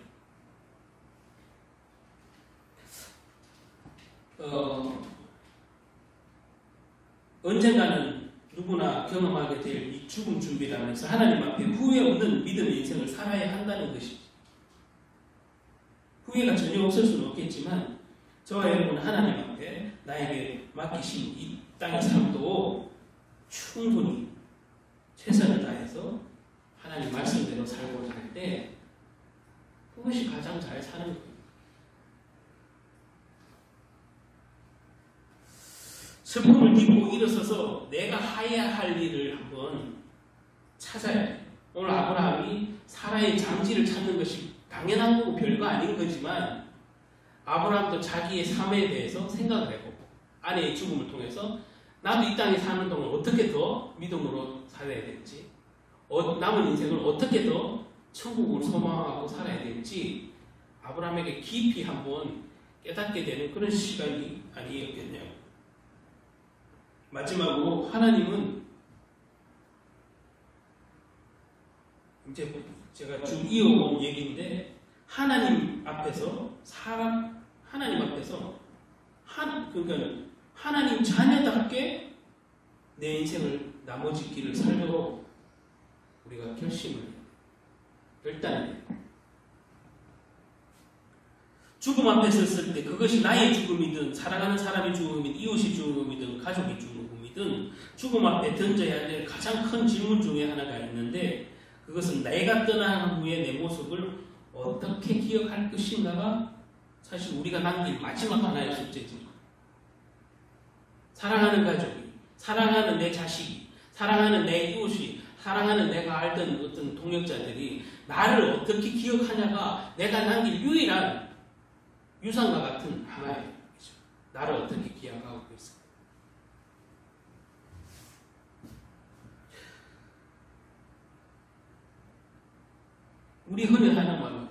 Speaker 1: 언젠가는 누구나 경험하게 될 이 죽음 준비라는 것은 하나님 앞에 후회 없는 믿음의 인생을 살아야 한다는 것이죠. 후회가 전혀 없을 수는 없겠지만 저와 여러분은 하나님 앞에 나에게 맡기신 이 땅의 삶도 충분히 최선을 다해서 하나님 말씀대로 살고자 할 때 그것이 가장 잘 사는 거예요. 슬픔을 딛고 일어서서 내가 해야 할 일을 한번 찾아야 돼요. 오늘 아브라함이 사라의 장지를 찾는 것이 당연한 거고 별거 아닌 거지만 아브라함도 자기의 삶에 대해서 생각을 해보고 아내의 죽음을 통해서 나도 이 땅에 사는 동안 어떻게 더 믿음으로 살아야 될지, 남은 인생을 어떻게 더 천국을 소망하고 살아야 될지 아브라함에게 깊이 한번 깨닫게 되는 그런 시간이 아니었겠냐고. 마지막으로 하나님은 이제 제가 쭉 이어온 얘기인데 하나님 앞에서 그러니까 하나님 자녀답게 내 인생을 나머지 길을 살도록 우리가 결단해야 돼요. 죽음 앞에 섰을 때 그것이 나의 죽음이든 사랑하는 사람의 죽음이든 이웃의 죽음이든 가족의 죽음이든 죽음 앞에 던져야 될 가장 큰 질문 중에 하나가 있는데 그것은 내가 떠난 후에 내 모습을 어떻게 기억할 것인가가 사실 우리가 남길 마지막 하나의 숙제지. 사랑하는 가족이, 사랑하는 내 자식이, 사랑하는 내 이웃이, 사랑하는 내가 알던 어떤 동역자들이 나를 어떻게 기억하냐가 내가 남길 유일한 유산과 같은 하나의 거죠. 나를 어떻게 기억하고 있을까? 우리 흔히 하는 말은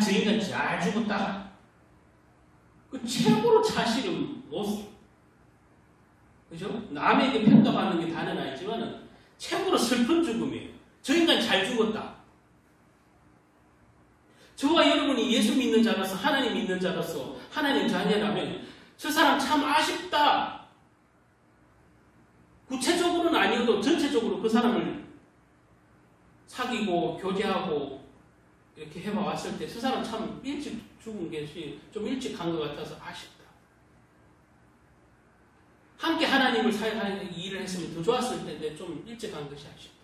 Speaker 1: 저 인간 잘 죽었다. 그 최고로 사실은 못, 그죠? 남에게 평가받는 게 다는 아니지만 최고로 슬픈 죽음이에요. 저 인간 잘 죽었다. 저와 여러분이 예수 믿는 자로서 하나님 믿는 자로서 하나님 자녀라면 저 사람 참 아쉽다. 구체적으로는 아니어도 전체적으로 그 사람을 사귀고 교제하고 이렇게 해봐왔을 때 저 사람 참 일찍 죽은 것이 좀 일찍 간 것 같아서 아쉽다. 함께 하나님을 사역하는 일을 했으면 더 좋았을 텐데 좀 일찍 간 것이 아쉽다.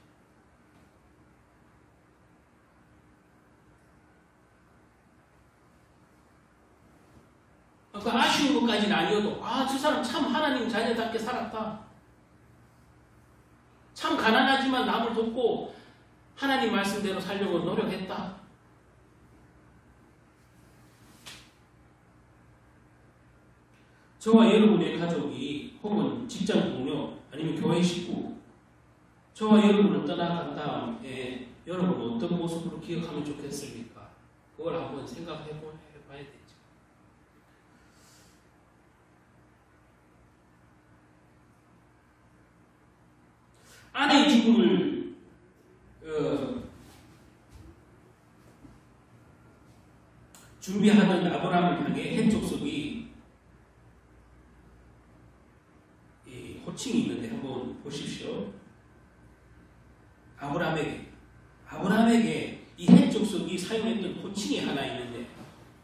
Speaker 1: 그 아쉬운 것까지는 아니어도 저 사람 참 하나님 자녀답게 살았다. 참 가난하지만 남을 돕고 하나님 말씀대로 살려고 노력했다. 저와 여러분의 가족이 혹은 직장 동료 아니면 교회 식구 저와 여러분을 떠나간 다음에 여러분은 어떤 모습으로 기억하면 좋겠습니까? 그걸 한번 생각해 봐야 되죠. 아내의 죽음을 준비하는 아브라함을 향해 헷 족속이 호칭이 있는데 한번 보십시오. 아브라함에게 이 헷 족속이 해족석이 사용했던 호칭이 하나 있는데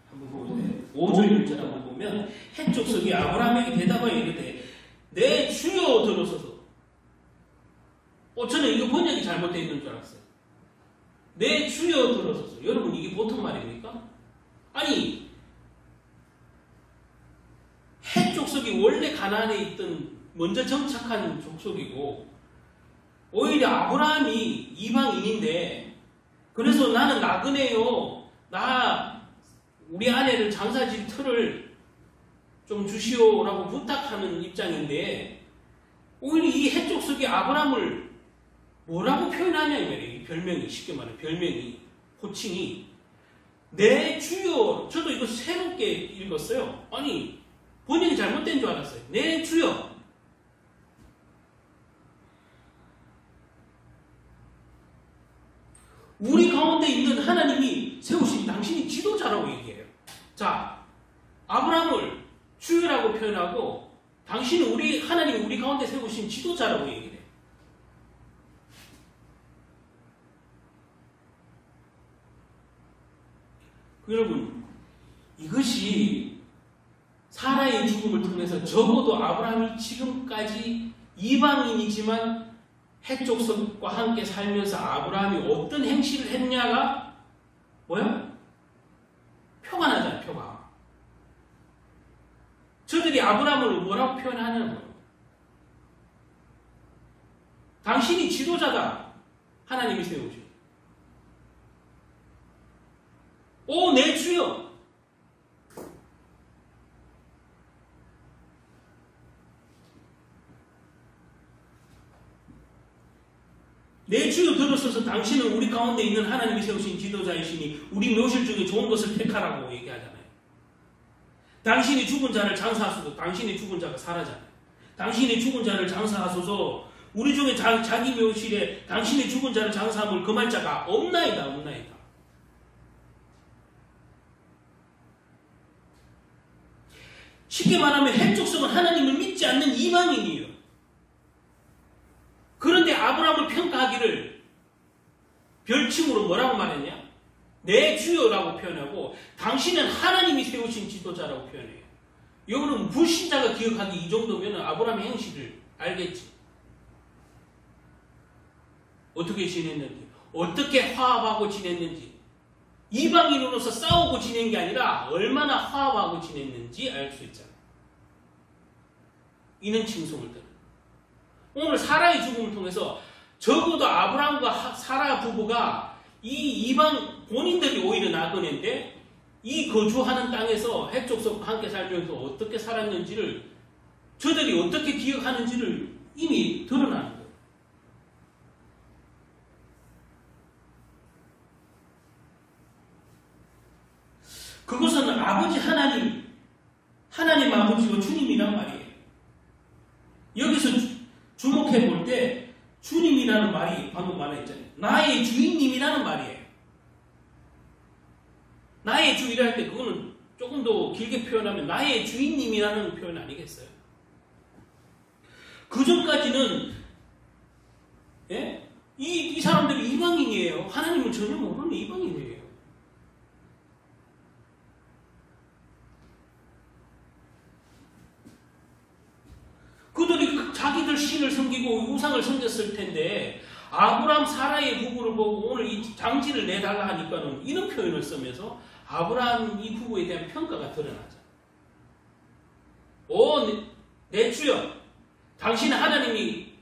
Speaker 1: 한번 보세요. 5절 1절 한번 보면 해족석이 아브라함에게 대답하여 이르되 내 주여 들어서서 저는 이거 번역이 잘못되어 있는 줄 알았어요. 내 주여 들어서서. 여러분 이게 보통 말입니까? 아니 해족속이 원래 가나안에 있던 먼저 정착한 족속이고 오히려 아브라함이 이방인인데 그래서 나는 나그네요. 우리 아내를 장사질 털을 좀 주시오라고 부탁하는 입장인데 오히려 이 해족속이 아브라함을 뭐라고 표현하냐 이 말이에요. 이 별명이 쉽게 말해 별명이 호칭이 내 주여. 저도 이거 새롭게 읽었어요. 아니 번역이 잘못된 줄 알았어요. 내 주여. 우리 가운데 있는 하나님이 세우신 당신이 지도자라고 얘기해요. 자, 아브라함을 주여라고 표현하고 당신은 하나님이 우리 가운데 세우신 지도자라고 얘기해요. 여러분, 이것이 사라의 죽음을 통해서 적어도 아브라함이 지금까지 이방인이지만 해족속과 함께 살면서 아브라함이 어떤 행실을 했냐가 뭐야? 표가 나잖아요. 표가. 저들이 아브라함을 뭐라고 표현하냐고요. 당신이 지도자다. 하나님이 세우죠. 내 주여. 내 주여 들어서서 당신은 우리 가운데 있는 하나님이 세우신 지도자이시니 우리 묘실 중에 좋은 것을 택하라고 얘기하잖아요. 당신이 죽은 자를 장사하소서. 당신이 죽은 자가 살아잖아요. 당신이 죽은 자를 장사하소서. 우리 중에 자기 묘실에 당신이 죽은 자를 장사함을 금할 자가 없나이다. 없나이다. 쉽게 말하면 해족속은 하나님을 믿지 않는 이방인이에요. 그런데 아브라함을 평가하기를 별칭으로 뭐라고 말했냐? 내 주여라고 표현하고 당신은 하나님이 세우신 지도자라고 표현해요. 여러분 불신자가 기억하기 이 정도면 아브라함의 행실을 알겠지. 어떻게 지냈는지, 어떻게 화합하고 지냈는지, 이방인으로서 싸우고 지낸 게 아니라 얼마나 화합하고 지냈는지 알 수 있잖아. 이는 칭송을 들어. 오늘 사라의 죽음을 통해서 적어도 아브라함과 사라 부부가 이 이방 본인들이 오히려 나그네인데 이 거주하는 땅에서 해족속과 함께 살면서 어떻게 살았는지를 저들이 어떻게 기억하는지를 이미 드러나는 거예요. 그것은 아버지 하나님 아버지가 주님이란 말이에요. 여기서 주목해 볼 때 주님이라는 말이 방금 말했잖아요. 나의 주인님이라는 말이에요. 나의 주이라 할 때 그거는 조금 더 길게 표현하면 나의 주인님이라는 표현 아니겠어요? 그 전까지는 이 사람들이 이방인이에요. 하나님을 전혀 모르는 이방인이에요. 그들이 자기들 신을 섬기고 우상을 섬겼을 텐데 아브라함 사라의 부부를 보고 오늘 이 장지를 내달라 하니까는 이런 표현을 쓰면서 아브라함 이 부부에 대한 평가가 드러나죠. 내 주여, 당신은 하나님이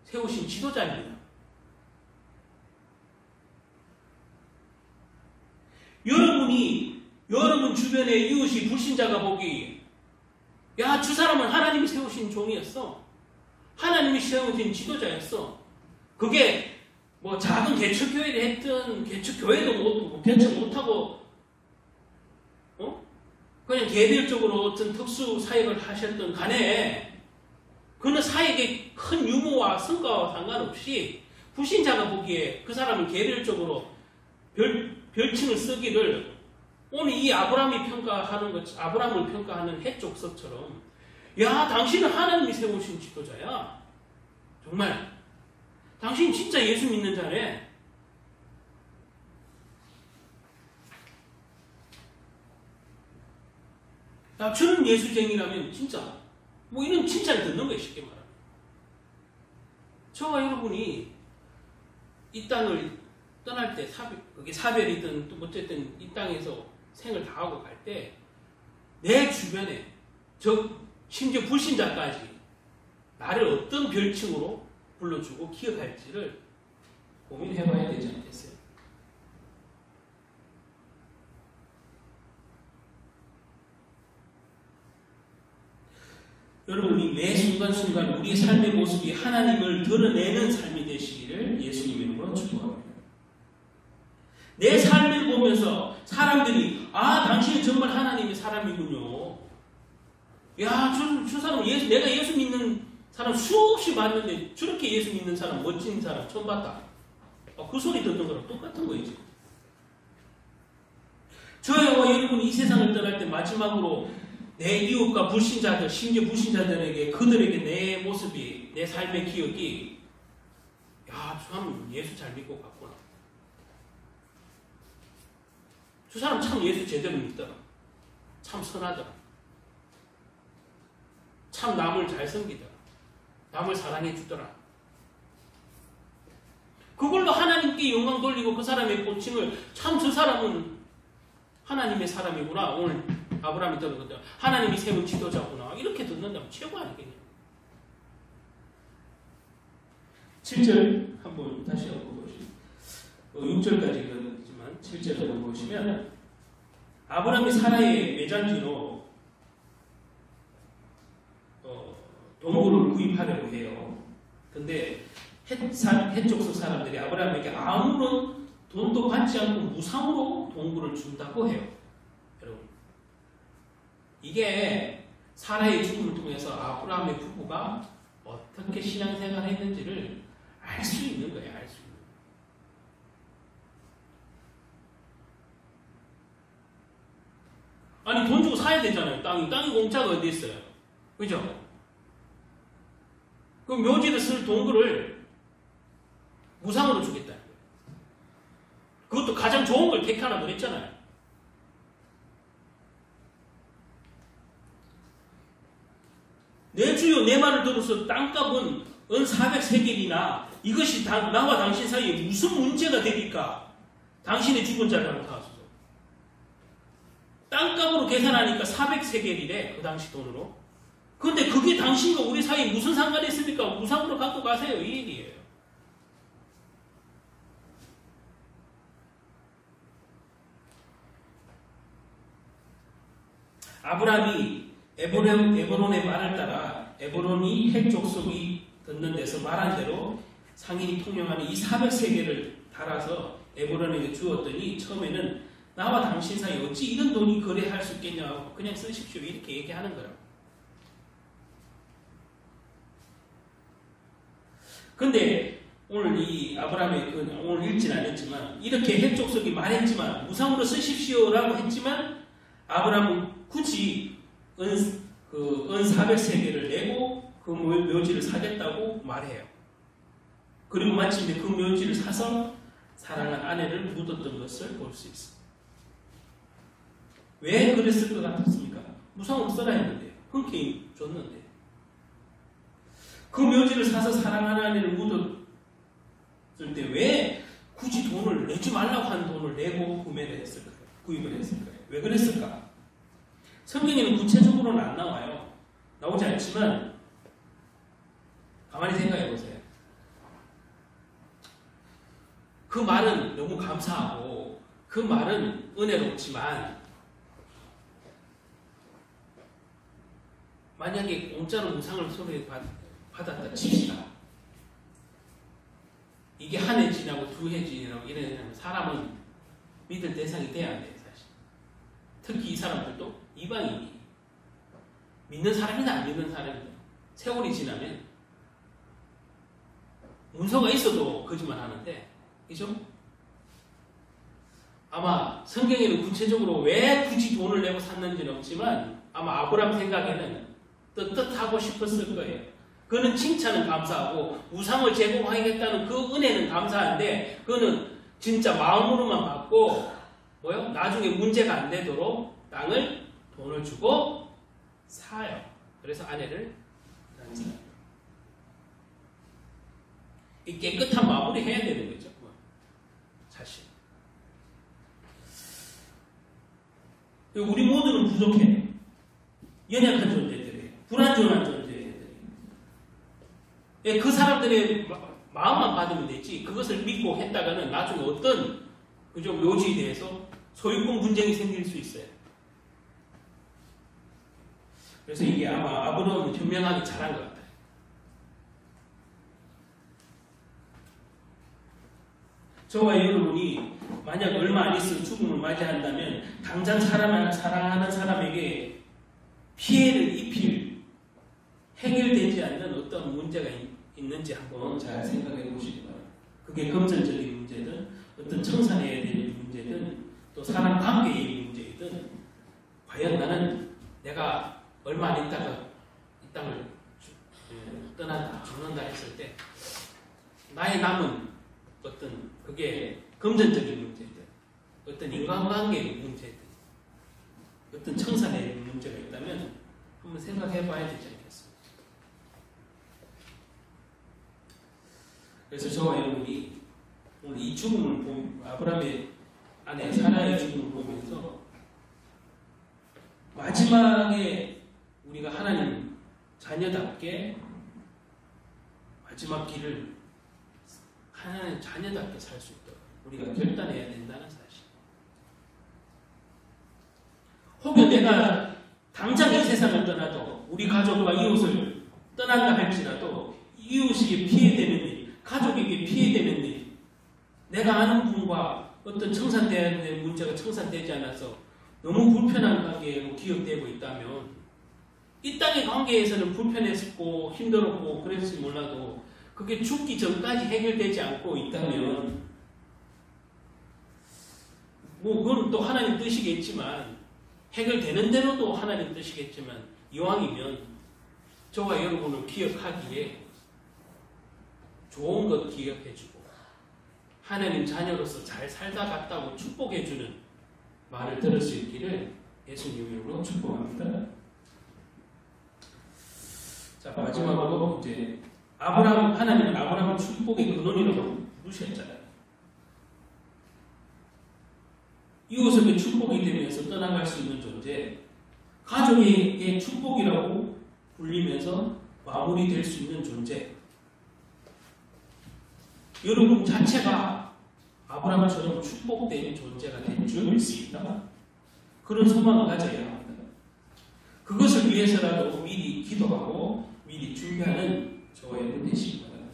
Speaker 1: 세우신 지도자입니다. 여러분 주변에 이웃이 불신자가 보기 야, 저 사람은 하나님이 세우신 종이었어. 하나님이 세우신 지도자였어. 그게 뭐 작은 개척교회를 했든 개척교회도 개척 못하고 그냥 개별적으로 어떤 특수 사역을 하셨던 간에 그는 사역의 큰 유무와 성과와 상관없이 불신자가 보기에 그 사람을 개별적으로 별칭을 쓰기를 오늘 이 아브라함을 평가하는 해족석처럼 야, 당신은 하나님이 세우신 지도자야. 정말 당신 진짜 예수 믿는 자네. 야, 저는 예수쟁이라면 진짜 뭐 이런 칭찬을 듣는 거예요. 쉽게 말하면. 저와 여러분이 이 땅을 떠날 때 그게 사별이든 또 어쨌든 이 땅에서 생을 다하고 갈 때 내 주변에 심지어 불신자까지 나를 어떤 별칭으로 불러주고 기억할지를 고민해봐야 되지 않겠어요? 여러분이 매 순간순간 우리의 삶의 모습이 하나님을 드러내는 삶이 되시기를 예수님 이름으로 축복합니다. 내 삶을 보면서 사람들이 당신은 정말 하나님의 사람이군요. 야, 저 사람 내가 예수 믿는 사람 수없이 봤는데 저렇게 예수 믿는 사람, 멋진 사람 처음 봤다. 그 소리 듣는 거랑 똑같은 거예요. 지금. 저와 여러분이 이 세상을 떠날 때 마지막으로 내 이웃과 불신자들, 심지어 불신자들에게 그들에게 내 모습이, 내 삶의 기억이 참 예수 잘 믿고 갔구나. 저 사람 참 예수 제대로 믿더라. 참 선하더라. 참 남을 잘 섬기더라. 남을 사랑해 주더라. 그걸로 하나님께 영광 돌리고 그 사람의 고칭을 참 저 사람은 하나님의 사람이구나. 오늘 아브라함이 들었거든. 하나님이 세운 지도자구나. 이렇게 듣는다면 최고 아니겠냐. 7절 한번 다시 한번 보시면 6절까지 그러지만 7절 한번 보시면 아브라함이 사라의 매장지로 동굴을 구입하려고 해요. 근데 헷 족속 사람들이 아브라함에게 아무런 돈도 받지 않고 무상으로 동굴을 준다고 해요. 여러분, 이게 사라의 죽음을 통해서 아브라함의 부부가 어떻게 신앙생활을 했는지를 알 수 있는 거예요. 알 수 있는 거예요. 아니, 돈 주고 사야 되잖아요. 땅이 공짜가 어디 있어요? 그죠? 그 묘지를 쓸 동굴을 무상으로 주겠다는 거예요. 그것도 가장 좋은 걸 택하라 그랬잖아요. 내 주여 내 말을 들어서 땅값은 은 400세겔이나 이것이 나와 당신 사이에 무슨 문제가 되니까 당신의 죽은 자를 나타나소서. 땅값으로 계산하니까 400세겔이래. 그 당시 돈으로. 그런데 그게 당신과 우리 사이에 무슨 상관이 있습니까? 무상으로 갖고 가세요. 이 얘기예요. 아브라함이 에브론의 말을 따라 에브론이 헷 족속이 듣는 데서 말한 대로 상인이 통용하는 이 400세겔을 달아서 에브론에게 주었더니 처음에는 나와 당신 사이 어찌 이런 돈이 거래할 수 있겠냐, 그냥 쓰십시오 이렇게 얘기하는 거라고. 근데 오늘 이 아브라함의 오늘 읽지는 않았지만 이렇게 헷 족속이 말했지만 무상으로 쓰십시오라고 했지만 아브라함은 굳이 은 400세겔을 내고 그 묘지를 사겠다고 말해요. 그리고 마침내 그 묘지를 사서 사랑한 아내를 묻었던 것을 볼 수 있습니다. 왜 그랬을 것 같았습니까? 무상으로 써라 했는데, 흔쾌히 줬는데. 그 묘지를 사서 사랑하는 아내를 묻었을 때 왜 굳이 돈을 내지 말라고 한 돈을 내고 구입을 했을까요? 왜 그랬을까? 성경에는 구체적으로는 안 나와요. 나오지 않지만 가만히 생각해 보세요. 그 말은 너무 감사하고 그 말은 은혜롭지만 만약에 공짜로 무상을 받았다 칩시다. 이게 한 해 지나고 두 해 지나고 이러면 사람은 믿을 대상이 돼야 안 돼요. 사실. 특히 이 사람들도 이방인이 믿는 사람이나 안 믿는 사람이나 세월이 지나면 문서가 있어도 거짓말 하는데, 그죠? 아마 성경에는 구체적으로 왜 굳이 돈을 내고 샀는지는 없지만 아마 아브라함 생각에는 떳떳하고 싶었을 거예요. 그는 칭찬은 감사하고 우상을 제공하겠다는 그 은혜는 감사한데 그는 진짜 마음으로만 받고 나중에 문제가 안 되도록 돈을 주고 사요. 그래서 아내를 낳습니다. 이 깨끗한 마무리 해야 되는 거죠. 사실. 우리 모두는 부족해요. 연약한 존재들이에요. 불완전한 존재들이에요. 그 사람들의 마음만 받으면 되지, 그것을 믿고 했다가는 나중에 어떤 그죠 묘지에 대해서 소유권 분쟁이 생길 수 있어요. 그래서 이게 아마 아브라함은 현명하게 잘한 것 같아요. 저와 여러분이 만약 얼마 안 있으면 죽음을 맞이한다면 당장 사랑하는 사람에게 피해를 입힐 해결되지 않는 어떤 문제가 있는지 한번 잘 생각해 보시기 바랍니다. 그게 금전적인 문제든 어떤 청산해야 될 문제든 또 사람 관계의 문제이든 과연 나는 내가 얼마 안 있다가 이 땅을 떠난다, 죽는다 했을 때 나의 남은 어떤 그게 금전적인 문제든 어떤 인간관계의 문제든 어떤 청산의 문제가 있다면 한번 생각해 봐야 되지 않겠습니까? 그래서 저와 여러분이 오늘 이 죽음을 아브라함의 아내 사라의 죽음을 보면서 마지막에 우리가 하나님 자녀답게 마지막 길을 하나님 자녀답게 살 수 있도록 우리가 결단해야 된다는 사실. 혹은 내가 당장 이 세상을 떠나도 우리 가족과 이웃을 떠난다 할지라도 이웃에게 피해되는 일, 가족에게 피해되는 일, 내가 아는 분과 어떤 청산되어야 될 문제가 청산되지 않아서 너무 불편한 관계로 기억되고 있다면 이 땅의 관계에서는 불편했고 힘들었고 그랬을지 몰라도 그게 죽기 전까지 해결되지 않고 있다면 뭐 그건 또 하나님 뜻이겠지만 해결되는 대로도 하나님 뜻이겠지만 이왕이면 저와 여러분을 기억하기에 좋은 것 기억해주고 하나님 자녀로서 잘 살다 갔다고 축복해주는 말을 들을 수 있기를 예수님 이름으로 축복합니다. 자, 마지막으로 이제 하나님은 아브라함을 축복의 근원이라고 부르셨잖아요. 이웃에게 축복이 되면서 떠나갈 수 있는 존재, 가족에게 축복이라고 불리면서 마무리될 수 있는 존재. 여러분 자체가 아브라함처럼 축복된 존재가 될 줄 믿습니다. 그런 소망을 가져야 합니다. 그것을 위해서라도 미리 기도하고 미리 준비하는 저와 여러분 되시기 바랍니다.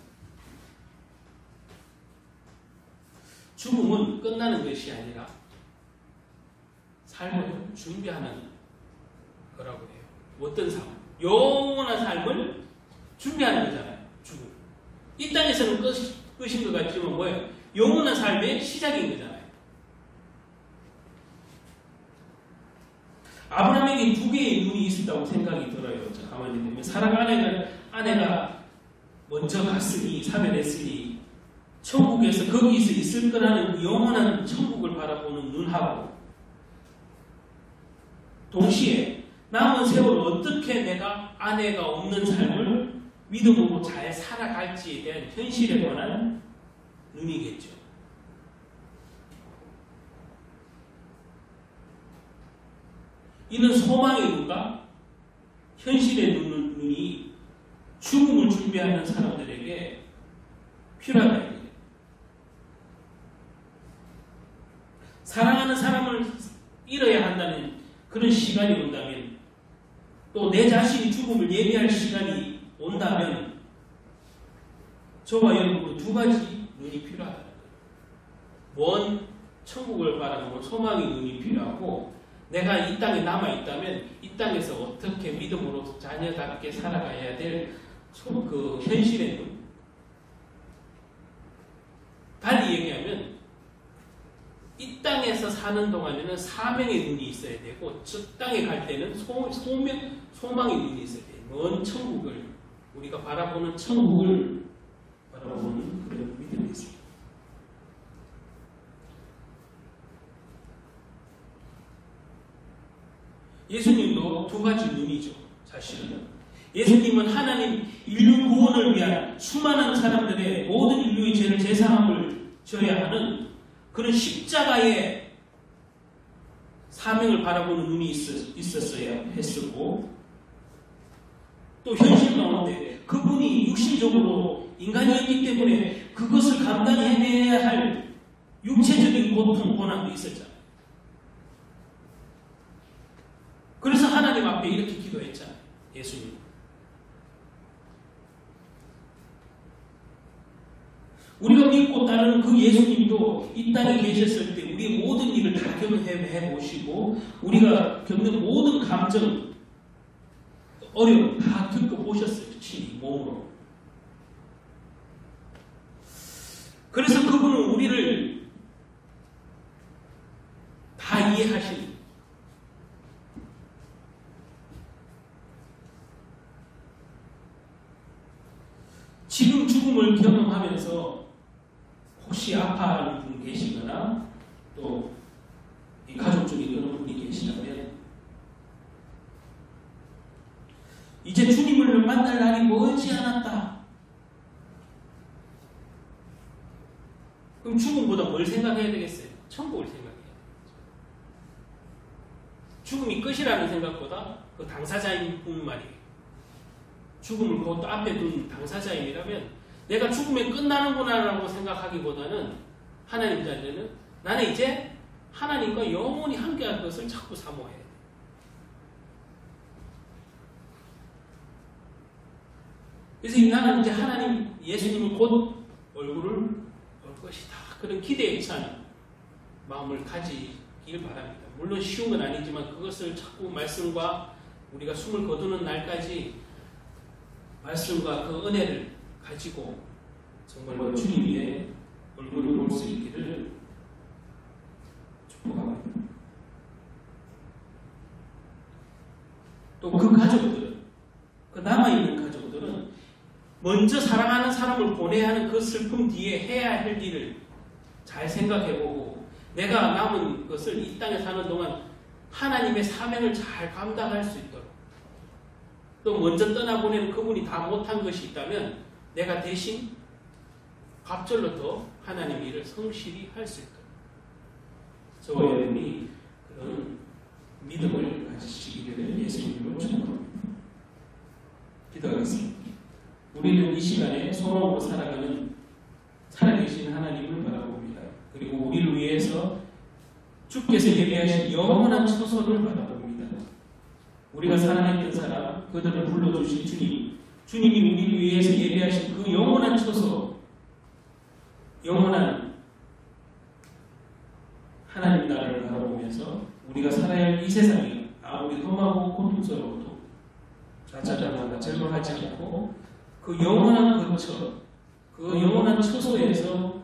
Speaker 1: 죽음은 끝나는 것이 아니라 삶을 준비하는 거라고 해요. 어떤 삶? 영원한 삶을 준비하는 거잖아요. 죽음. 이 땅에서는 끝인 것 같지만 뭐예요? 영원한 삶의 시작인 거잖아요. 아브라함에게 두 개의 눈이 있었다고 생각이 들어요. 자, 가만히 보면 사랑 아내가 먼저 갔으니 사면했으니 천국에서 거기서 있을 거라는 영원한 천국을 바라보는 눈하고 동시에 남은 세월 어떻게 내가 아내가 없는 삶을 믿음으로 잘 살아갈지에 대한 현실에 관한 눈이겠죠. 이는 소망의 눈과 현실의 눈이 죽음을 준비하는 사람들에게 필요하다. 사랑하는 사람을 잃어야 한다는 그런 시간이 온다면 또 내 자신이 죽음을 예비할 시간이 온다면 저와 여러분은 두 가지 눈이 필요하다는 거예요. 먼 천국을 바라보는 소망의 눈이 필요하고 내가 이 땅에 남아있다면 이 땅에서 어떻게 믿음으로 자녀답게 살아가야 될 그 현실의 눈. 달리 얘기하면 이 땅에서 사는 동안에는 사명의 눈이 있어야 되고 저 땅에 갈 때는 소망의 눈이 있어야 돼요. 먼 천국을 우리가 바라보는 천국을 바라보는 그런 믿음이 있습니다. 예수님도 두 가지 눈이죠. 사실은 예수님은 하나님 인류 구원을 위한 수많은 사람들의 모든 인류의 죄를 제사함을 져야 하는 그런 십자가의 사명을 바라보는 눈이 있었어야 했었고, 또 현실 가운데 그분이 육신적으로 인간이었기 때문에 그것을 감당히 해내야 할 육체적인 고통, 고난도 있었잖아요. 그래서 하나님 앞에 이렇게 기도했잖아요. 예수님. 우리가 믿고 따르는 그 예수님도 이 땅에 계셨을 때 우리의 모든 일을 다 경험해 보시고 우리가 겪는 모든 감정, 어려움 다 겪어보셨어요. 친히 몸으로. 그래서 그분은 우리를 다 이해하시는, 지금 죽음을 경험하면서 혹시 아파하는 분 계시거나 또 가족 중에 그런 분이 계시다면 이제 주님을 만날 날이 멀지 않았다. 그럼 죽음보다 뭘 생각해야 되겠어요? 천국을 생각해야 되겠죠. 죽음이 끝이라는 생각보다 그 당사자인 분 말이에요. 죽음을 그것도 앞에 둔 당사자임이라면 내가 죽으면 끝나는구나라고 생각하기보다는 하나님 자리에는 나는 이제 하나님과 영원히 함께할 것을 자꾸 사모해야 돼. 그래서 나는 이제 하나님, 예수님을 곧 얼굴을 볼 것이다. 그런 기대에 찬 마음을 가지길 바랍니다. 물론 쉬운 건 아니지만 그것을 자꾸 말씀과 우리가 숨을 거두는 날까지 말씀과 그 은혜를 가지고 정말 주님의 얼굴을 볼 수 있기를 축복합니다. 또 그 가족들은, 그 남아있는 가족들은 먼저 사랑하는 사람을 보내야 하는 그 슬픔 뒤에 해야 할 일을 잘 생각해보고 내가 남은 것을 이 땅에 사는 동안 하나님의 사명을 잘 감당할 수 있도록, 또 먼저 떠나보내는 그분이 다 못한 것이 있다면 내가 대신 갑절로 더 하나님의 일을 성실히 할 수 있도록 저와 여러분이 그런 믿음을 가지시기를 예수님으로 축복합니다. 기도하겠습니다. 우리는 이 시간에 소망으로 살아가는 살아계신 하나님을 바라봅니다. 그리고 우리를 위해서 주께서 예비하신 영원한 처소를 바라봅니다. 우리가 사랑했던 사람, 그들을 불러주신 주님, 주님이 우리를 위해서 예비하신 그 영원한 처소, 영원한 하나님 나라를 바라보면서 우리가 살아야 할 이 세상이 아무리 험하고 고통스러워도 좌절하거나 절망하지 않고 그 영원한 거처, 그 영원한 처소에서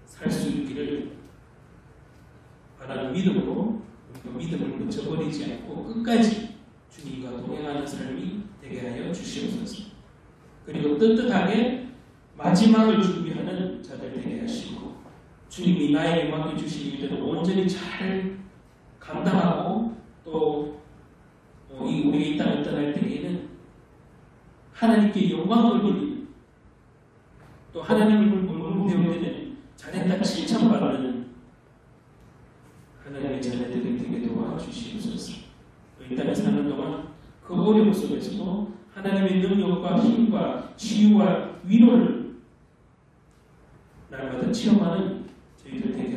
Speaker 1: 살 수 있기를 바라는 믿음으로 그 믿음을 놓쳐버리지 않고 끝까지 주님과 동행하는 삶이 되게 하여 주시옵소서. 그리고 떳떳하게 마지막을 준비하는 자들 되게 하시고 주님이 나에게 맡겨주신 일들을 온전히 잘 감당하고 또 우리가 이 땅을 떠날 때에는 하나님께 영광을 돌리는, 또 하나님을 얼굴 배울 때는 잘했다 칭찬받는 하나님의 자녀들이 되게 도와주시옵소서. 이 땅에 사는 동안 그 어려움 속에서도 하나님의 능력과 힘과 치유와 위로를 날마다 체험하는 저희들 되게